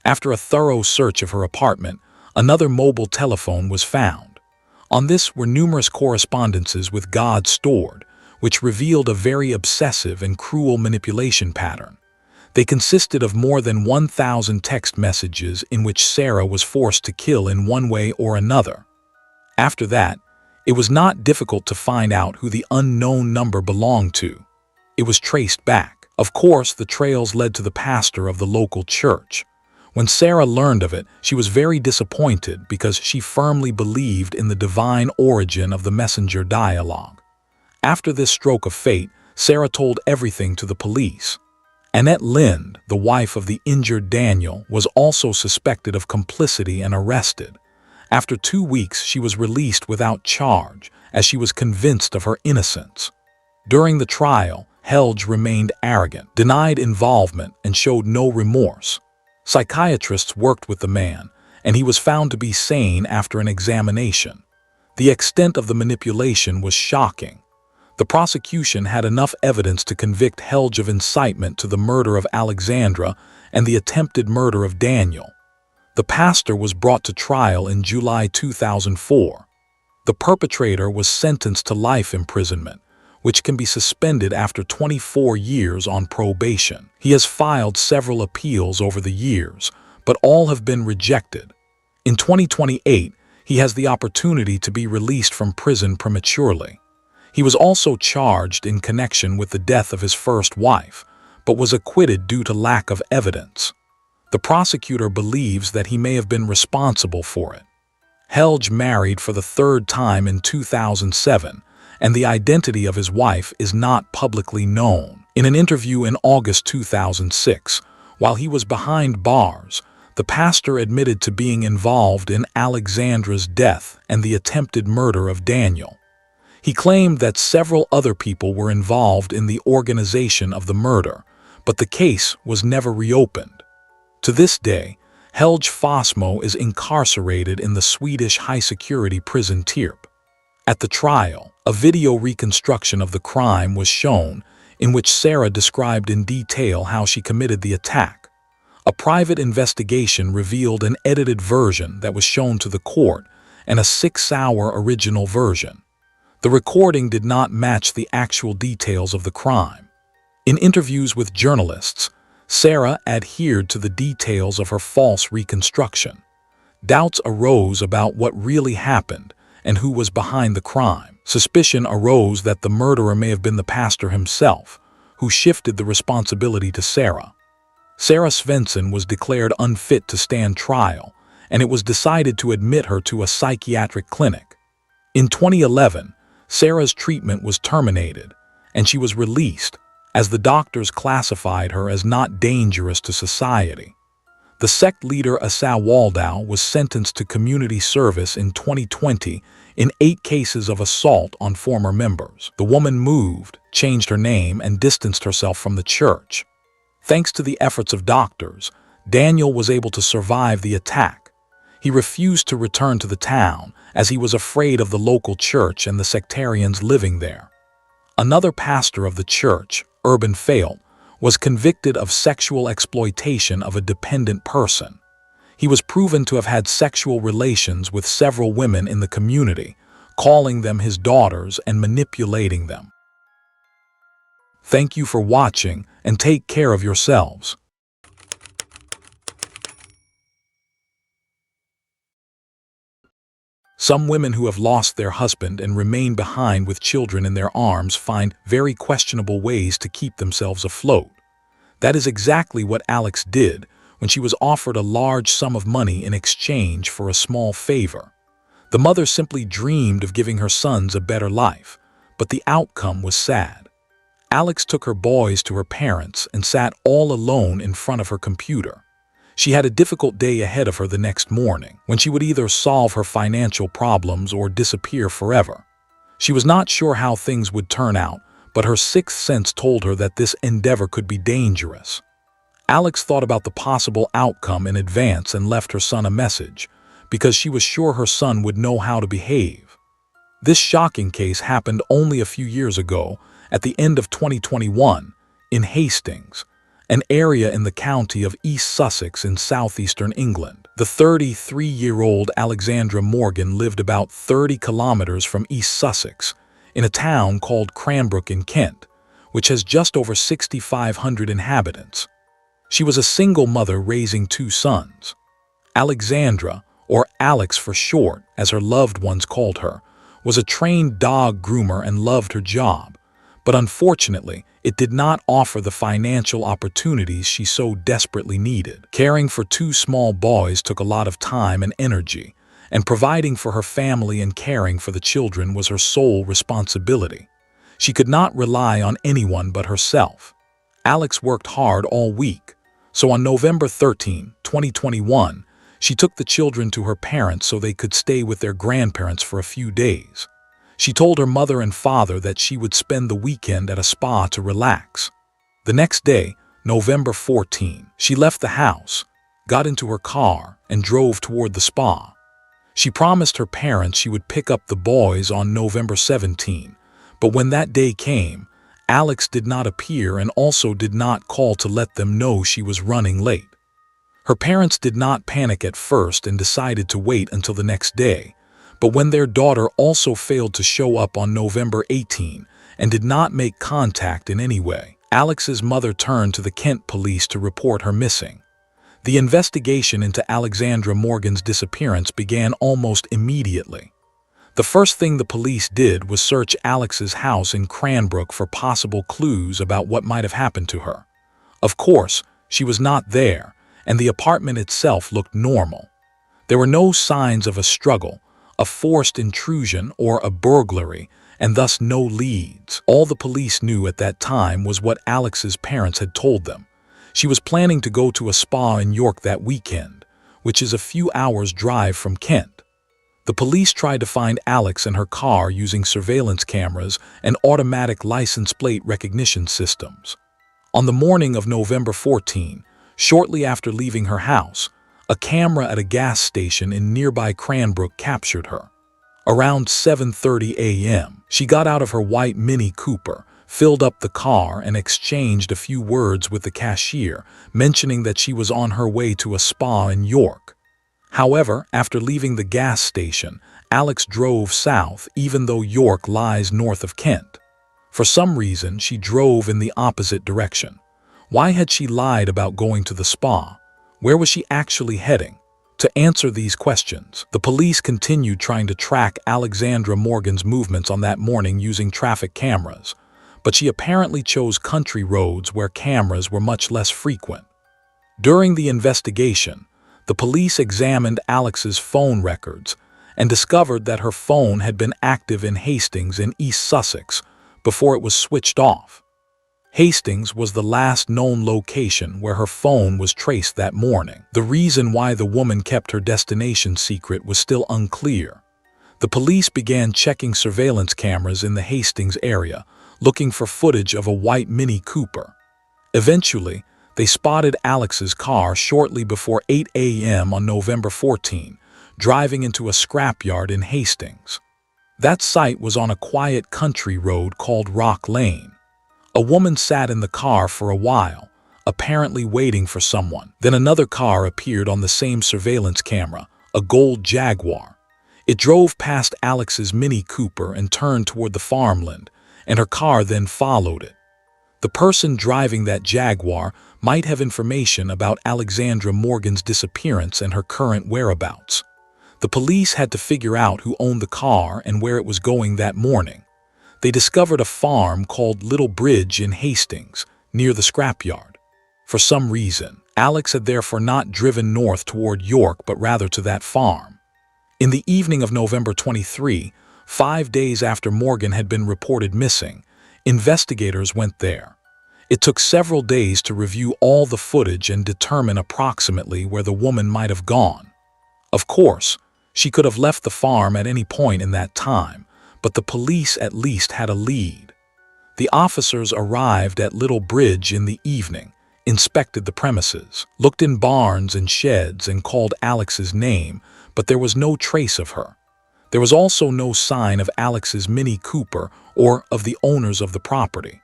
After a thorough search of her apartment, another mobile telephone was found. On this were numerous correspondences with God stored, which revealed a very obsessive and cruel manipulation pattern. They consisted of more than 1,000 text messages in which Sarah was forced to kill in one way or another. After that, it was not difficult to find out who the unknown number belonged to. It was traced back. Of course, the trails led to the pastor of the local church. When Sarah learned of it, she was very disappointed because she firmly believed in the divine origin of the messenger dialogue. After this stroke of fate, Sarah told everything to the police. Annette Lind, the wife of the injured Daniel, was also suspected of complicity and arrested. After 2 weeks, she was released without charge, as she was convinced of her innocence. During the trial, Helge remained arrogant, denied involvement, and showed no remorse. Psychiatrists worked with the man, and he was found to be sane after an examination. The extent of the manipulation was shocking. The prosecution had enough evidence to convict Helge of incitement to the murder of Alexandra and the attempted murder of Daniel. The pastor was brought to trial in July 2004. The perpetrator was sentenced to life imprisonment, which can be suspended after 24 years on probation. He has filed several appeals over the years, but all have been rejected. In 2028, he has the opportunity to be released from prison prematurely. He was also charged in connection with the death of his first wife, but was acquitted due to lack of evidence. The prosecutor believes that he may have been responsible for it. Helge married for the third time in 2007, and the identity of his wife is not publicly known. In an interview in August 2006, while he was behind bars, the pastor admitted to being involved in Alexandra's death and the attempted murder of Daniel. He claimed that several other people were involved in the organization of the murder, but the case was never reopened. To this day, Helge Fossmo is incarcerated in the Swedish high-security prison Tierp. At the trial, a video reconstruction of the crime was shown in which Sarah described in detail how she committed the attack. A private investigation revealed an edited version that was shown to the court and a 6-hour original version. The recording did not match the actual details of the crime. In interviews with journalists, Sarah adhered to the details of her false reconstruction. Doubts arose about what really happened and who was behind the crime. Suspicion arose that the murderer may have been the pastor himself, who shifted the responsibility to Sarah. Sarah Svensson was declared unfit to stand trial, and it was decided to admit her to a psychiatric clinic. In 2011, Sarah's treatment was terminated, and she was released, as the doctors classified her as not dangerous to society. The sect leader Asa Waldau was sentenced to community service in 2020 in 8 cases of assault on former members. The woman moved, changed her name, and distanced herself from the church. Thanks to the efforts of doctors, Daniel was able to survive the attack. He refused to return to the town as he was afraid of the local church and the sectarians living there. Another pastor of the church, Urban Faylt, was convicted of sexual exploitation of a dependent person. He was proven to have had sexual relations with several women in the community, calling them his daughters and manipulating them. Thank you for watching, and take care of yourselves. Some women who have lost their husband and remain behind with children in their arms find very questionable ways to keep themselves afloat. That is exactly what Alex did when she was offered a large sum of money in exchange for a small favor. The mother simply dreamed of giving her sons a better life, but the outcome was sad. Alex took her boys to her parents and sat all alone in front of her computer. She had a difficult day ahead of her the next morning, when she would either solve her financial problems or disappear forever. She was not sure how things would turn out, but her sixth sense told her that this endeavor could be dangerous. Alex thought about the possible outcome in advance and left her son a message, because she was sure her son would know how to behave. This shocking case happened only a few years ago, at the end of 2021, in Hastings, an area in the county of East Sussex in southeastern England. The 33-year-old Alexandra Morgan lived about 30 kilometers from East Sussex, in a town called Cranbrook in Kent, which has just over 6,500 inhabitants. She was a single mother raising two sons. Alexandra, or Alex for short, as her loved ones called her, was a trained dog groomer and loved her job, but unfortunately, it did not offer the financial opportunities she so desperately needed. Caring for two small boys took a lot of time and energy, and providing for her family and caring for the children was her sole responsibility. She could not rely on anyone but herself. Alex worked hard all week, so on November 13, 2021, she took the children to her parents so they could stay with their grandparents for a few days. She told her mother and father that she would spend the weekend at a spa to relax. The next day, November 14, she left the house, got into her car, and drove toward the spa. She promised her parents she would pick up the boys on November 17, but when that day came, Alex did not appear and also did not call to let them know she was running late. Her parents did not panic at first and decided to wait until the next day, but when their daughter also failed to show up on November 18 and did not make contact in any way, Alex's mother turned to the Kent police to report her missing. The investigation into Alexandra Morgan's disappearance began almost immediately. The first thing the police did was search Alex's house in Cranbrook for possible clues about what might have happened to her. Of course, she was not there, and the apartment itself looked normal. There were no signs of a struggle, a forced intrusion, or a burglary, and thus no leads. All the police knew at that time was what Alex's parents had told them. She was planning to go to a spa in York that weekend, which is a few hours' drive from Kent. The police tried to find Alex and her car using surveillance cameras and automatic license plate recognition systems. On the morning of November 14, shortly after leaving her house, a camera at a gas station in nearby Cranbrook captured her. Around 7:30 a.m., she got out of her white Mini Cooper, filled up the car, and exchanged a few words with the cashier, mentioning that she was on her way to a spa in York. However, after leaving the gas station, Alex drove south, even though York lies north of Kent. For some reason, she drove in the opposite direction. Why had she lied about going to the spa? Where was she actually heading? To answer these questions, the police continued trying to track Alexandra Morgan's movements on that morning using traffic cameras, but she apparently chose country roads where cameras were much less frequent. During the investigation, the police examined Alex's phone records and discovered that her phone had been active in Hastings in East Sussex before it was switched off. Hastings was the last known location where her phone was traced that morning. The reason why the woman kept her destination secret was still unclear. The police began checking surveillance cameras in the Hastings area, looking for footage of a white Mini Cooper. Eventually, they spotted Alex's car shortly before 8 a.m. on November 14, driving into a scrapyard in Hastings. That site was on a quiet country road called Rock Lane. A woman sat in the car for a while, apparently waiting for someone. Then another car appeared on the same surveillance camera, a gold Jaguar. It drove past Alex's Mini Cooper and turned toward the farmland, and her car then followed it. The person driving that Jaguar might have information about Alexandra Morgan's disappearance and her current whereabouts. The police had to figure out who owned the car and where it was going that morning. They discovered a farm called Little Bridge in Hastings, near the scrapyard. For some reason, Alex had therefore not driven north toward York but rather to that farm. In the evening of November 23, 5 days after Morgan had been reported missing, investigators went there. It took several days to review all the footage and determine approximately where the woman might have gone. Of course, she could have left the farm at any point in that time, but the police at least had a lead. The officers arrived at Little Bridge in the evening, inspected the premises, looked in barns and sheds, and called Alex's name, but there was no trace of her. There was also no sign of Alex's Mini Cooper or of the owners of the property.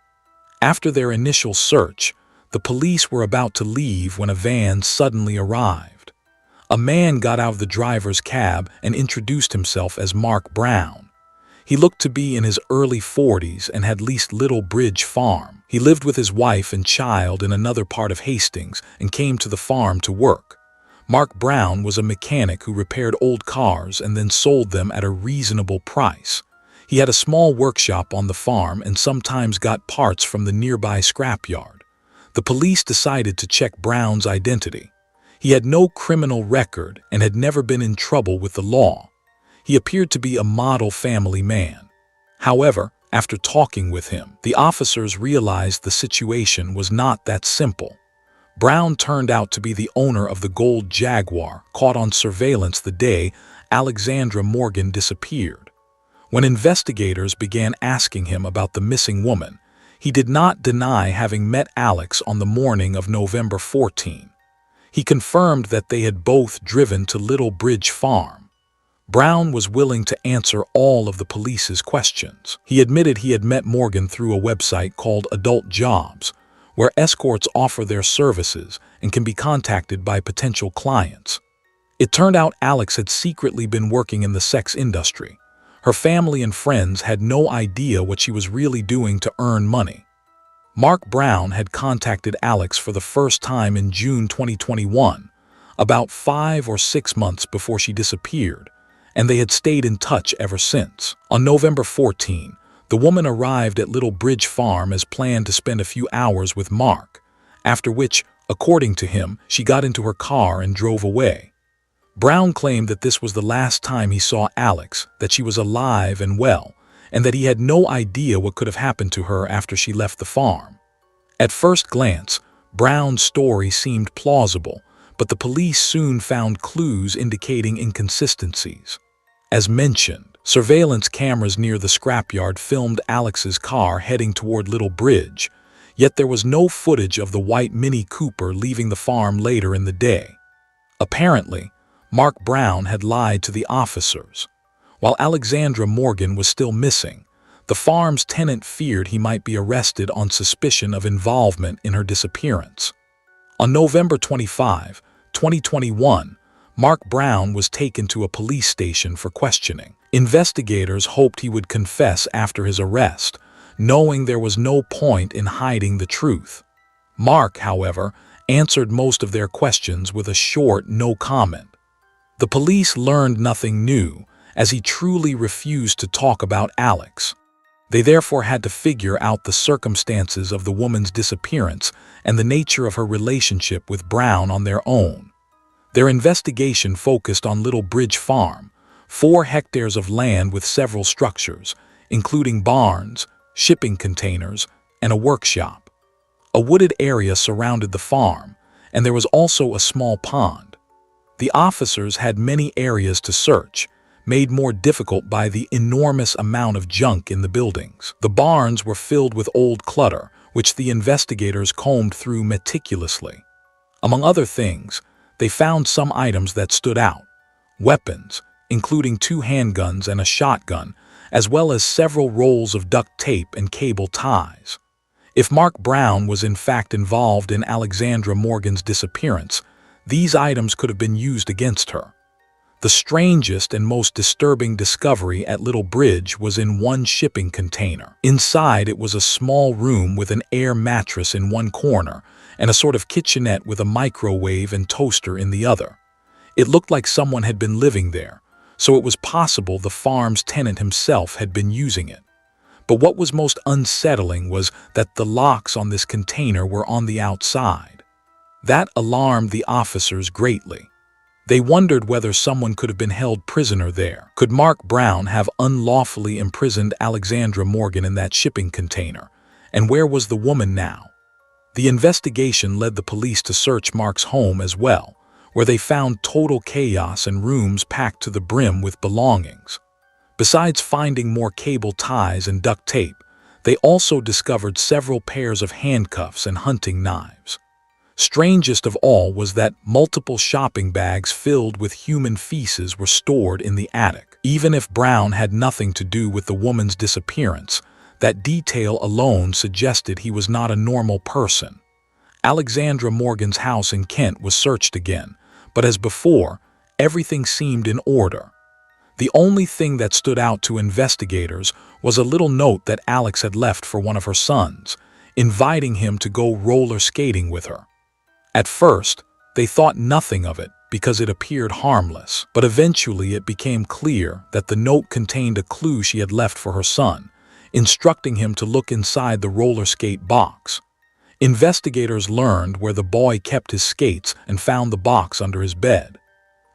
After their initial search, the police were about to leave when a van suddenly arrived. A man got out of the driver's cab and introduced himself as Mark Brown. He looked to be in his early 40s and had leased Little Bridge Farm. He lived with his wife and child in another part of Hastings and came to the farm to work. Mark Brown was a mechanic who repaired old cars and then sold them at a reasonable price. He had a small workshop on the farm and sometimes got parts from the nearby scrapyard. The police decided to check Brown's identity. He had no criminal record and had never been in trouble with the law. He appeared to be a model family man. However, after talking with him, the officers realized the situation was not that simple. Brown turned out to be the owner of the gold Jaguar caught on surveillance the day Alexandra Morgan disappeared. When investigators began asking him about the missing woman, he did not deny having met Alex on the morning of November 14. He confirmed that they had both driven to Little Bridge Farm. Brown was willing to answer all of the police's questions. He admitted he had met Morgan through a website called Adult Jobs, where escorts offer their services and can be contacted by potential clients. It turned out Alex had secretly been working in the sex industry. Her family and friends had no idea what she was really doing to earn money. Mark Brown had contacted Alex for the first time in June 2021, about 5 or 6 months before she disappeared, and they had stayed in touch ever since. On November 14, the woman arrived at Little Bridge Farm as planned to spend a few hours with Mark, after which, according to him, she got into her car and drove away. Brown claimed that this was the last time he saw Alex, that she was alive and well, and that he had no idea what could have happened to her after she left the farm. At first glance, Brown's story seemed plausible, but the police soon found clues indicating inconsistencies. As mentioned, surveillance cameras near the scrapyard filmed Alex's car heading toward Little Bridge, yet there was no footage of the white Mini Cooper leaving the farm later in the day. Apparently, Mark Brown had lied to the officers. While Alexandra Morgan was still missing, the farm's tenant feared he might be arrested on suspicion of involvement in her disappearance. On November 25, 2021, Mark Brown was taken to a police station for questioning. Investigators hoped he would confess after his arrest, knowing there was no point in hiding the truth. Mark, however, answered most of their questions with a short no comment. The police learned nothing new, as he truly refused to talk about Alex. They therefore had to figure out the circumstances of the woman's disappearance and the nature of her relationship with Brown on their own. Their investigation focused on Little Bridge Farm, 4 hectares of land with several structures, including barns, shipping containers, and a workshop. A wooded area surrounded the farm, and there was also a small pond. The officers had many areas to search, made more difficult by the enormous amount of junk in the buildings. The barns were filled with old clutter, which the investigators combed through meticulously. Among other things, they found some items that stood out: weapons, including 2 handguns and a shotgun, as well as several rolls of duct tape and cable ties. If Mark Brown was in fact involved in Alexandra Morgan's disappearance, these items could have been used against her. The strangest and most disturbing discovery at Little Bridge was in one shipping container. Inside, it was a small room with an air mattress in one corner and a sort of kitchenette with a microwave and toaster in the other. It looked like someone had been living there, so it was possible the farm's tenant himself had been using it. But what was most unsettling was that the locks on this container were on the outside. That alarmed the officers greatly. They wondered whether someone could have been held prisoner there. Could Mark Brown have unlawfully imprisoned Alexandra Morgan in that shipping container? And where was the woman now? The investigation led the police to search Mark's home as well, where they found total chaos and rooms packed to the brim with belongings. Besides finding more cable ties and duct tape, they also discovered several pairs of handcuffs and hunting knives. Strangest of all was that multiple shopping bags filled with human feces were stored in the attic. Even if Brown had nothing to do with the woman's disappearance, that detail alone suggested he was not a normal person. Alexandra Morgan's house in Kent was searched again, but as before, everything seemed in order. The only thing that stood out to investigators was a little note that Alex had left for one of her sons, inviting him to go roller skating with her. At first, they thought nothing of it because it appeared harmless, but eventually it became clear that the note contained a clue she had left for her son, instructing him to look inside the roller skate box. Investigators learned where the boy kept his skates and found the box under his bed.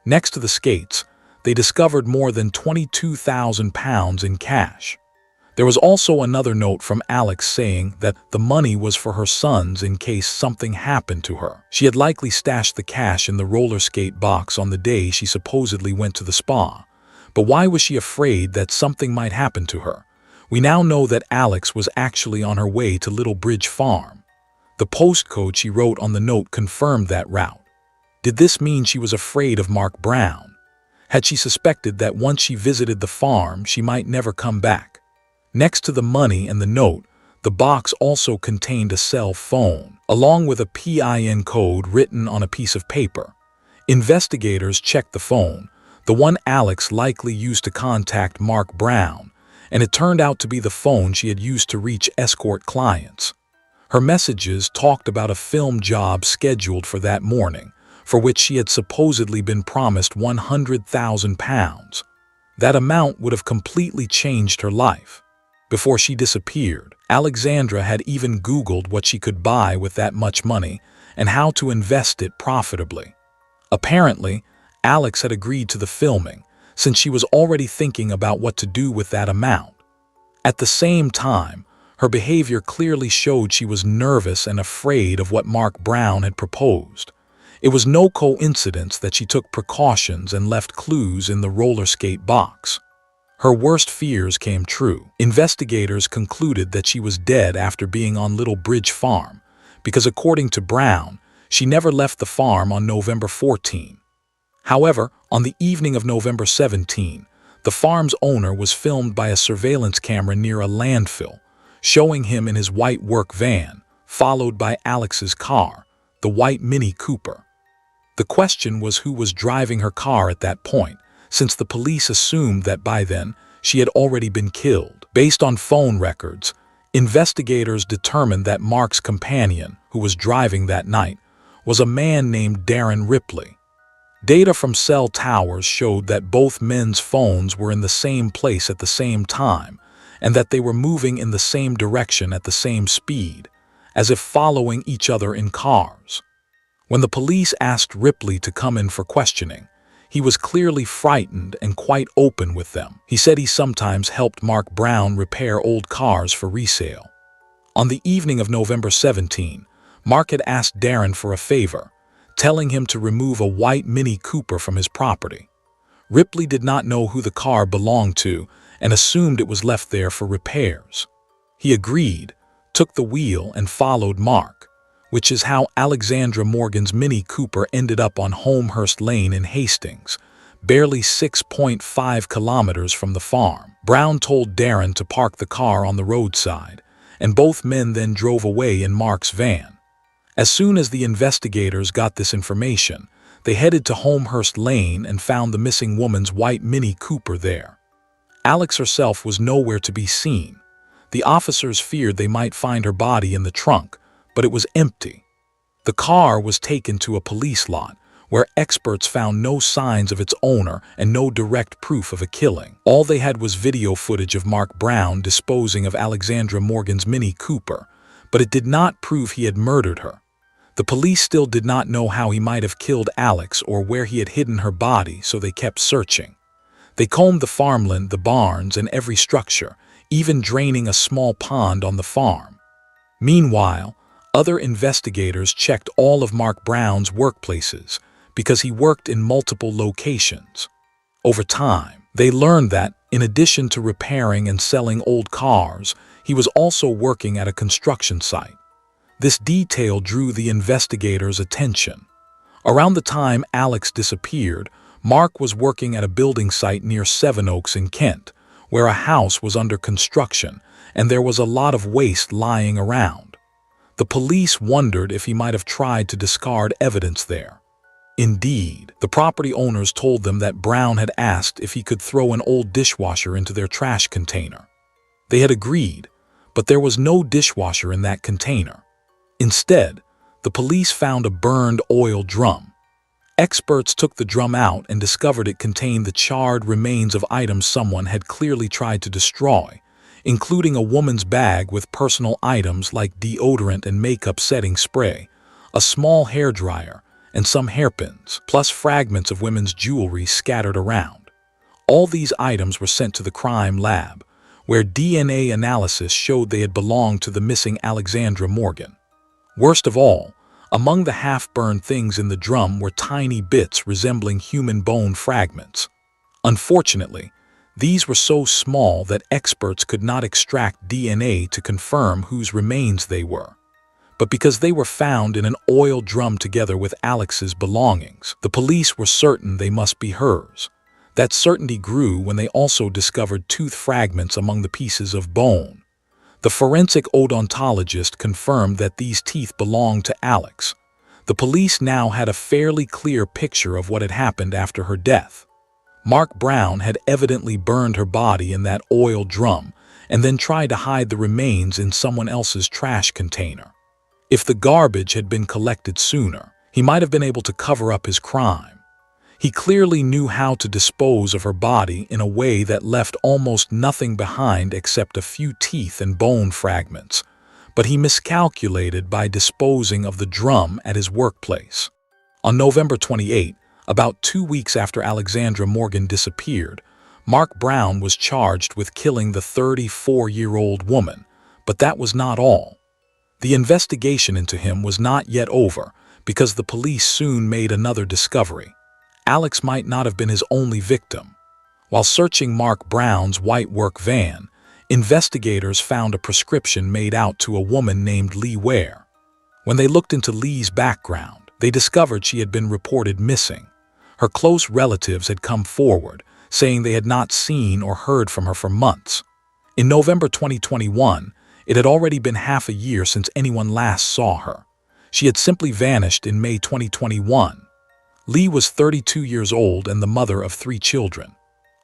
Next to the skates, they discovered more than £22,000 in cash. There was also another note from Alex saying that the money was for her sons in case something happened to her. She had likely stashed the cash in the roller skate box on the day she supposedly went to the spa. But why was she afraid that something might happen to her? We now know that Alex was actually on her way to Little Bridge Farm. The postcode she wrote on the note confirmed that route. Did this mean she was afraid of Mark Brown? Had she suspected that once she visited the farm, she might never come back? Next to the money and the note, the box also contained a cell phone, along with a PIN code written on a piece of paper. Investigators checked the phone, the one Alex likely used to contact Mark Brown, and it turned out to be the phone she had used to reach escort clients. Her messages talked about a film job scheduled for that morning, for which she had supposedly been promised £100,000. That amount would have completely changed her life. Before she disappeared, Alexandra had even Googled what she could buy with that much money and how to invest it profitably. Apparently, Alex had agreed to the filming, since she was already thinking about what to do with that amount. At the same time, her behavior clearly showed she was nervous and afraid of what Mark Brown had proposed. It was no coincidence that she took precautions and left clues in the roller skate box. Her worst fears came true. Investigators concluded that she was dead after being on Little Bridge Farm, because according to Brown, she never left the farm on November 14. However, on the evening of November 17, the farm's owner was filmed by a surveillance camera near a landfill, showing him in his white work van, followed by Alex's car, the white Mini Cooper. The question was who was driving her car at that point, since the police assumed that by then she had already been killed. Based on phone records, investigators determined that Mark's companion, who was driving that night, was a man named Darren Ripley. Data from cell towers showed that both men's phones were in the same place at the same time, and that they were moving in the same direction at the same speed, as if following each other in cars. When the police asked Ripley to come in for questioning, he was clearly frightened and quite open with them. He said he sometimes helped Mark Brown repair old cars for resale. On the evening of November 17, Mark had asked Darren for a favor, telling him to remove a white Mini Cooper from his property. Ripley did not know who the car belonged to and assumed it was left there for repairs. He agreed, took the wheel, and followed Mark, which is how Alexandra Morgan's Mini Cooper ended up on Holmhurst Lane in Hastings, barely 6.5 kilometers from the farm. Brown told Darren to park the car on the roadside, and both men then drove away in Mark's van. As soon as the investigators got this information, they headed to Holmhurst Lane and found the missing woman's white Mini Cooper there. Alex herself was nowhere to be seen. The officers feared they might find her body in the trunk, but it was empty. The car was taken to a police lot, where experts found no signs of its owner and no direct proof of a killing. All they had was video footage of Mark Brown disposing of Alexandra Morgan's Mini Cooper, but it did not prove he had murdered her. The police still did not know how he might have killed Alex or where he had hidden her body, so they kept searching. They combed the farmland, the barns, and every structure, even draining a small pond on the farm. Meanwhile, other investigators checked all of Mark Brown's workplaces because he worked in multiple locations. Over time, they learned that, in addition to repairing and selling old cars, he was also working at a construction site. This detail drew the investigators' attention. Around the time Alex disappeared, Mark was working at a building site near Sevenoaks in Kent, where a house was under construction and there was a lot of waste lying around. The police wondered if he might have tried to discard evidence there. Indeed, the property owners told them that Brown had asked if he could throw an old dishwasher into their trash container. They had agreed, but there was no dishwasher in that container. Instead, the police found a burned oil drum. Experts took the drum out and discovered it contained the charred remains of items someone had clearly tried to destroy, including a woman's bag with personal items like deodorant and makeup setting spray, a small hairdryer, and some hairpins, plus fragments of women's jewelry scattered around. All these items were sent to the crime lab, where DNA analysis showed they had belonged to the missing Alexandra Morgan. Worst of all, among the half-burned things in the drum were tiny bits resembling human bone fragments. Unfortunately, these were so small that experts could not extract DNA to confirm whose remains they were. But because they were found in an oil drum together with Alex's belongings, the police were certain they must be hers. That certainty grew when they also discovered tooth fragments among the pieces of bone. The forensic odontologist confirmed that these teeth belonged to Alex. The police now had a fairly clear picture of what had happened after her death. Mark Brown had evidently burned her body in that oil drum and then tried to hide the remains in someone else's trash container. If the garbage had been collected sooner, he might have been able to cover up his crime. He clearly knew how to dispose of her body in a way that left almost nothing behind except a few teeth and bone fragments, but he miscalculated by disposing of the drum at his workplace. On November 28, about 2 weeks after Alexandra Morgan disappeared, Mark Brown was charged with killing the 34-year-old woman, but that was not all. The investigation into him was not yet over because the police soon made another discovery. Alex might not have been his only victim. While searching Mark Brown's white work van, investigators found a prescription made out to a woman named Lee Ware. When they looked into Lee's background, they discovered she had been reported missing. Her close relatives had come forward, saying they had not seen or heard from her for months. In November 2021, it had already been half a year since anyone last saw her. She had simply vanished in May 2021. Lee was 32 years old and the mother of 3 children.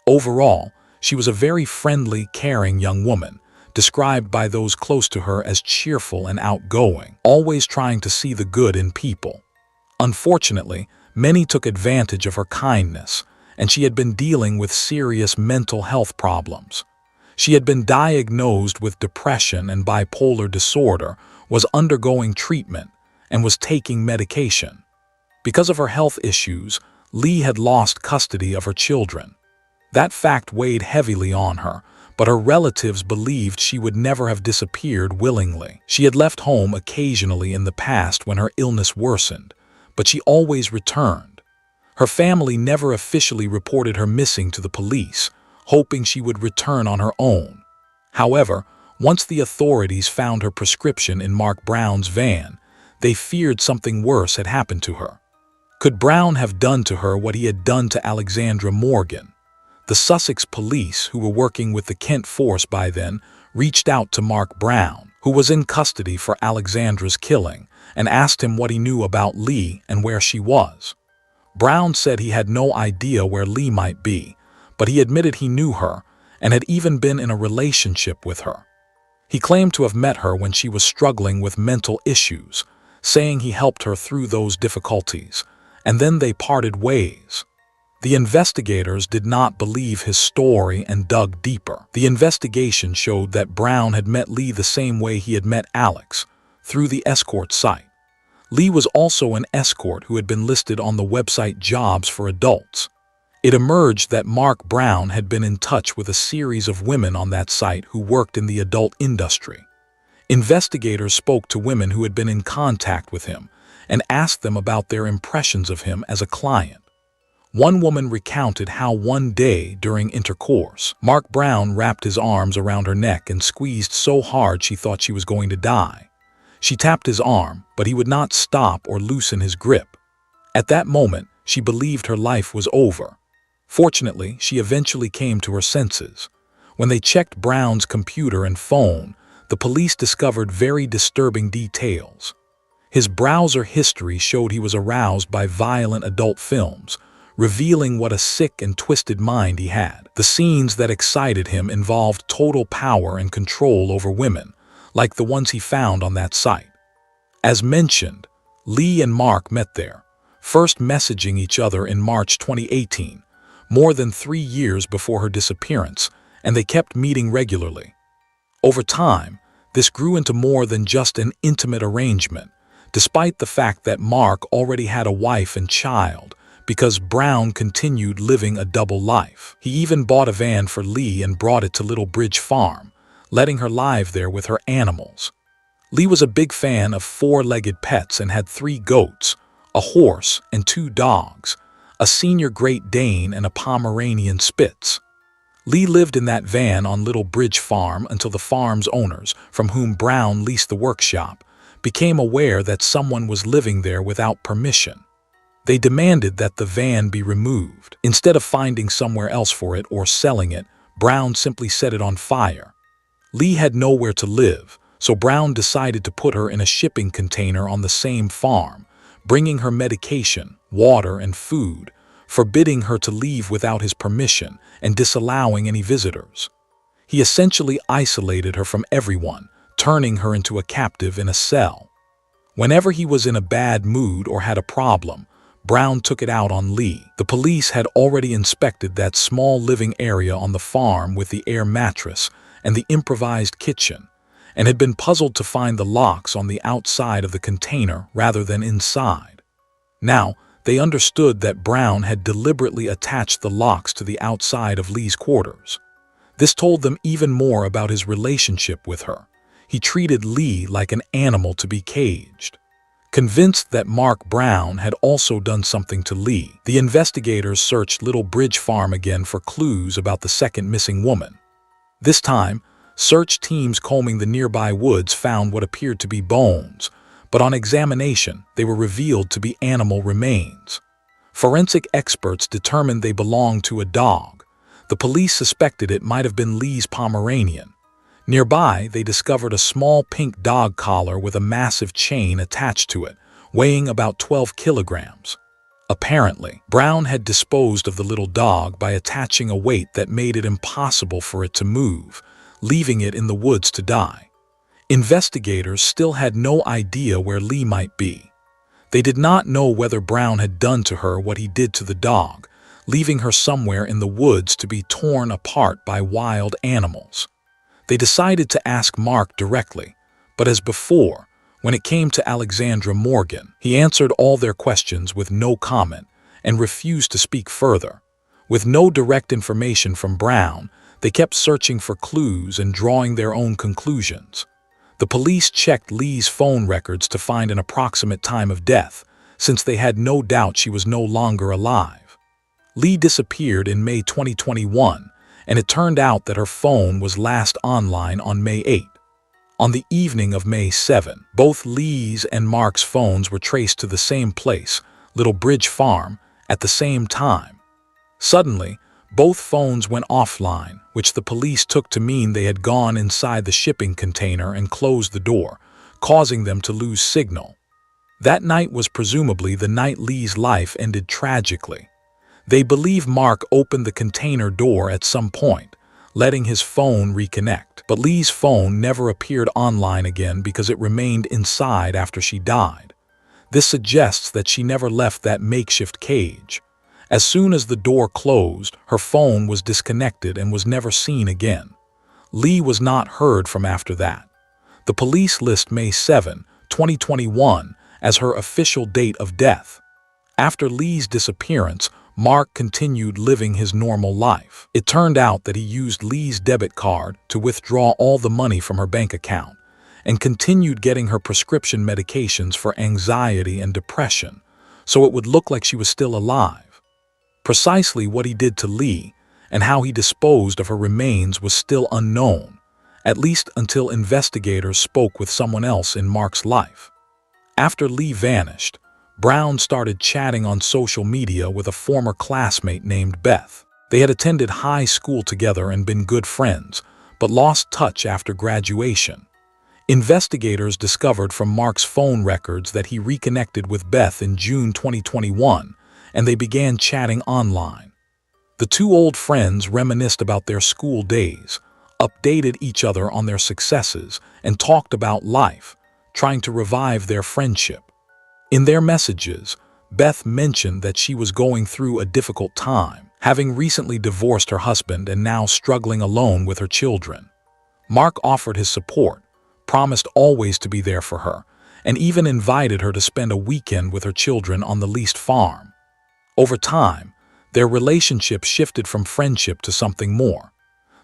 Overall, she was a very friendly, caring young woman, described by those close to her as cheerful and outgoing, always trying to see the good in people. Unfortunately, many took advantage of her kindness, and she had been dealing with serious mental health problems. She had been diagnosed with depression and bipolar disorder, was undergoing treatment, and was taking medication. Because of her health issues, Lee had lost custody of her children. That fact weighed heavily on her, but her relatives believed she would never have disappeared willingly. She had left home occasionally in the past when her illness worsened, but she always returned. Her family never officially reported her missing to the police, hoping she would return on her own. However, once the authorities found her prescription in Mark Brown's van, they feared something worse had happened to her. Could Brown have done to her what he had done to Alexandra Morgan? The Sussex police, who were working with the Kent force by then, reached out to Mark Brown, who was in custody for Alexandra's killing, and asked him what he knew about Lee and where she was. Brown said he had no idea where Lee might be, but he admitted he knew her and had even been in a relationship with her. He claimed to have met her when she was struggling with mental issues, saying he helped her through those difficulties, and then they parted ways. The investigators did not believe his story and dug deeper. The investigation showed that Brown had met Lee the same way he had met Alex, through the escort site. Lee was also an escort who had been listed on the website Jobs for Adults. It emerged that Mark Brown had been in touch with a series of women on that site who worked in the adult industry. Investigators spoke to women who had been in contact with him and asked them about their impressions of him as a client. One woman recounted how one day during intercourse, Mark Brown wrapped his arms around her neck and squeezed so hard she thought she was going to die. She tapped his arm, but he would not stop or loosen his grip. At that moment, she believed her life was over. Fortunately, she eventually came to her senses. When they checked Brown's computer and phone, the police discovered very disturbing details. His browser history showed he was aroused by violent adult films, revealing what a sick and twisted mind he had. The scenes that excited him involved total power and control over women, like the ones he found on that site. As mentioned, Lee and Mark met there, first messaging each other in March 2018, more than 3 years before her disappearance, and they kept meeting regularly. Over time, this grew into more than just an intimate arrangement, despite the fact that Mark already had a wife and child, because Brown continued living a double life. He even bought a van for Lee and brought it to Little Bridge Farm, letting her live there with her animals. Lee was a big fan of 4-legged pets and had 3 goats, a horse, and 2 dogs, a senior Great Dane and a Pomeranian Spitz. Lee lived in that van on Little Bridge Farm until the farm's owners, from whom Brown leased the workshop, became aware that someone was living there without permission. They demanded that the van be removed. Instead of finding somewhere else for it or selling it, Brown simply set it on fire. Lee had nowhere to live, so Brown decided to put her in a shipping container on the same farm, bringing her medication, water, and food, forbidding her to leave without his permission and disallowing any visitors. He essentially isolated her from everyone, turning her into a captive in a cell. Whenever he was in a bad mood or had a problem, Brown took it out on Lee. The police had already inspected that small living area on the farm with the air mattress and the improvised kitchen, and had been puzzled to find the locks on the outside of the container rather than inside. Now, they understood that Brown had deliberately attached the locks to the outside of Lee's quarters. This told them even more about his relationship with her. He treated Lee like an animal to be caged. Convinced that Mark Brown had also done something to Lee, the investigators searched Little Bridge Farm again for clues about the second missing woman. This time, search teams combing the nearby woods found what appeared to be bones, but on examination, they were revealed to be animal remains. Forensic experts determined they belonged to a dog. The police suspected it might have been Lee's Pomeranian. Nearby, they discovered a small pink dog collar with a massive chain attached to it, weighing about 12 kilograms. Apparently, Brown had disposed of the little dog by attaching a weight that made it impossible for it to move, leaving it in the woods to die. Investigators still had no idea where Lee might be. They did not know whether Brown had done to her what he did to the dog, leaving her somewhere in the woods to be torn apart by wild animals. They decided to ask Mark directly, but as before, when it came to Alexandra Morgan, he answered all their questions with no comment and refused to speak further. With no direct information from Brown, they kept searching for clues and drawing their own conclusions. The police checked Lee's phone records to find an approximate time of death, since they had no doubt she was no longer alive. Lee disappeared in May 2021, and it turned out that her phone was last online on May 8. On the evening of May 7, both Lee's and Mark's phones were traced to the same place, Little Bridge Farm, at the same time. Suddenly, both phones went offline, which the police took to mean they had gone inside the shipping container and closed the door, causing them to lose signal. That night was presumably the night Lee's life ended tragically. They believe Mark opened the container door at some point, letting his phone reconnect. But Lee's phone never appeared online again because it remained inside after she died. This suggests that she never left that makeshift cage. As soon as the door closed, her phone was disconnected and was never seen again. Lee was not heard from after that. The police list May 7, 2021, as her official date of death. After Lee's disappearance, Mark continued living his normal life. It turned out that he used Lee's debit card to withdraw all the money from her bank account and continued getting her prescription medications for anxiety and depression, so it would look like she was still alive. Precisely what he did to Lee and how he disposed of her remains was still unknown, at least until investigators spoke with someone else in Mark's life. After Lee vanished, Brown started chatting on social media with a former classmate named Beth. They had attended high school together and been good friends, but lost touch after graduation. Investigators discovered from Mark's phone records that he reconnected with Beth in June 2021, and they began chatting online. The two old friends reminisced about their school days, updated each other on their successes, and talked about life, trying to revive their friendship. In their messages, Beth mentioned that she was going through a difficult time, having recently divorced her husband and now struggling alone with her children. Mark offered his support, promised always to be there for her, and even invited her to spend a weekend with her children on the leased farm. Over time, their relationship shifted from friendship to something more.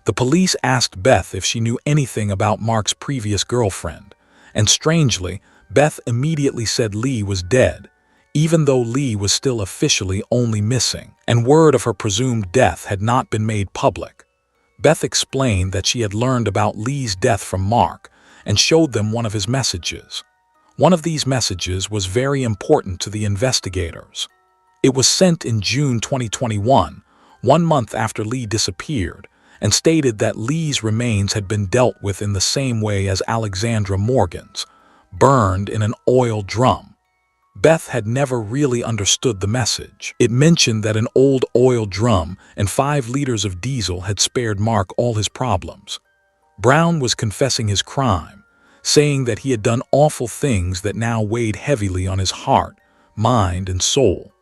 The police asked Beth if she knew anything about Mark's previous girlfriend, and strangely, Beth immediately said Lee was dead, even though Lee was still officially only missing, and word of her presumed death had not been made public. Beth explained that she had learned about Lee's death from Mark and showed them one of his messages. One of these messages was very important to the investigators. It was sent in June 2021, 1 month after Lee disappeared, and stated that Lee's remains had been dealt with in the same way as Alexandra Morgan's, burned in an oil drum. Beth had never really understood the message. It mentioned that an old oil drum and 5 liters of diesel had spared Mark all his problems. Brown was confessing his crime, saying that he had done awful things that now weighed heavily on his heart, mind, and soul.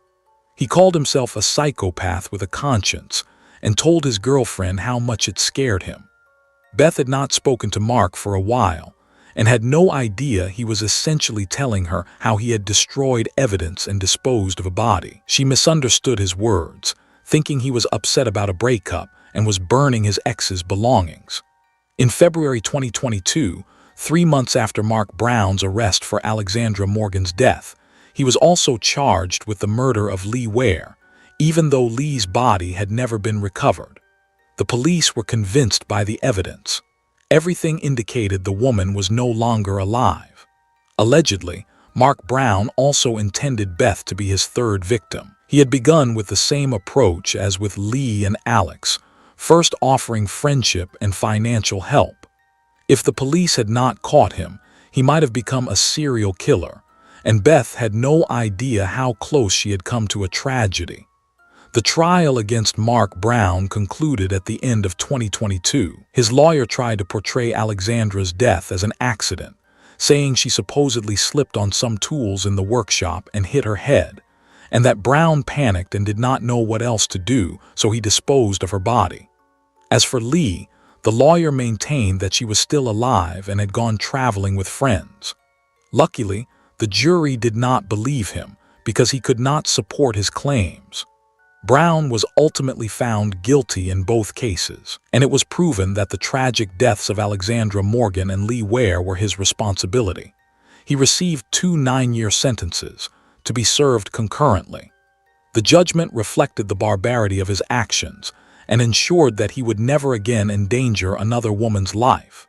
He called himself a psychopath with a conscience and told his girlfriend how much it scared him. Beth had not spoken to Mark for a while, and had no idea he was essentially telling her how he had destroyed evidence and disposed of a body. She misunderstood his words, thinking he was upset about a breakup and was burning his ex's belongings. In February 2022, 3 months after Mark Brown's arrest for Alexandra Morgan's death, he was also charged with the murder of Lee Ware, even though Lee's body had never been recovered. The police were convinced by the evidence. Everything indicated the woman was no longer alive. Allegedly, Mark Brown also intended Beth to be his third victim. He had begun with the same approach as with Lee and Alex, first offering friendship and financial help. If the police had not caught him, he might have become a serial killer, and Beth had no idea how close she had come to a tragedy. The trial against Mark Brown concluded at the end of 2022. His lawyer tried to portray Alexandra's death as an accident, saying she supposedly slipped on some tools in the workshop and hit her head, and that Brown panicked and did not know what else to do, so he disposed of her body. As for Lee, the lawyer maintained that she was still alive and had gone traveling with friends. Luckily, the jury did not believe him because he could not support his claims. Brown was ultimately found guilty in both cases, and it was proven that the tragic deaths of Alexandra Morgan and Lee Ware were his responsibility. He received 2 9-year sentences, to be served concurrently. The judgment reflected the barbarity of his actions and ensured that he would never again endanger another woman's life.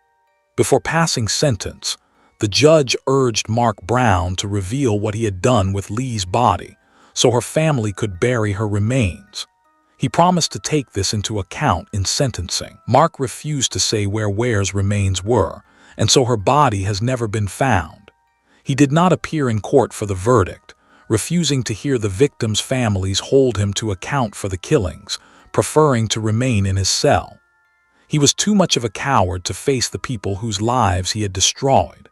Before passing sentence, the judge urged Mark Brown to reveal what he had done with Lee's body, so her family could bury her remains. He promised to take this into account in sentencing. Mark refused to say where Ware's remains were, and so her body has never been found. He did not appear in court for the verdict, refusing to hear the victims' families hold him to account for the killings, preferring to remain in his cell. He was too much of a coward to face the people whose lives he had destroyed.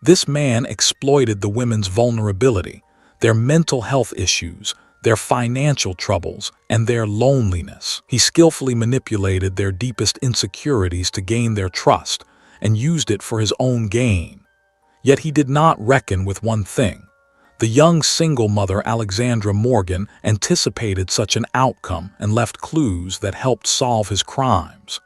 This man exploited the women's vulnerability, their mental health issues, their financial troubles, and their loneliness. He skillfully manipulated their deepest insecurities to gain their trust and used it for his own gain. Yet he did not reckon with one thing: The young single mother Alexandra Morgan anticipated such an outcome and left clues that helped solve his crimes.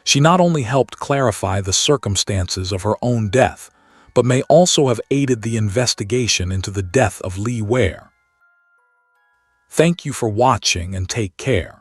She not only helped clarify the circumstances of her own death, but may also have aided the investigation into the death of Lee Ware. Thank you for watching and take care.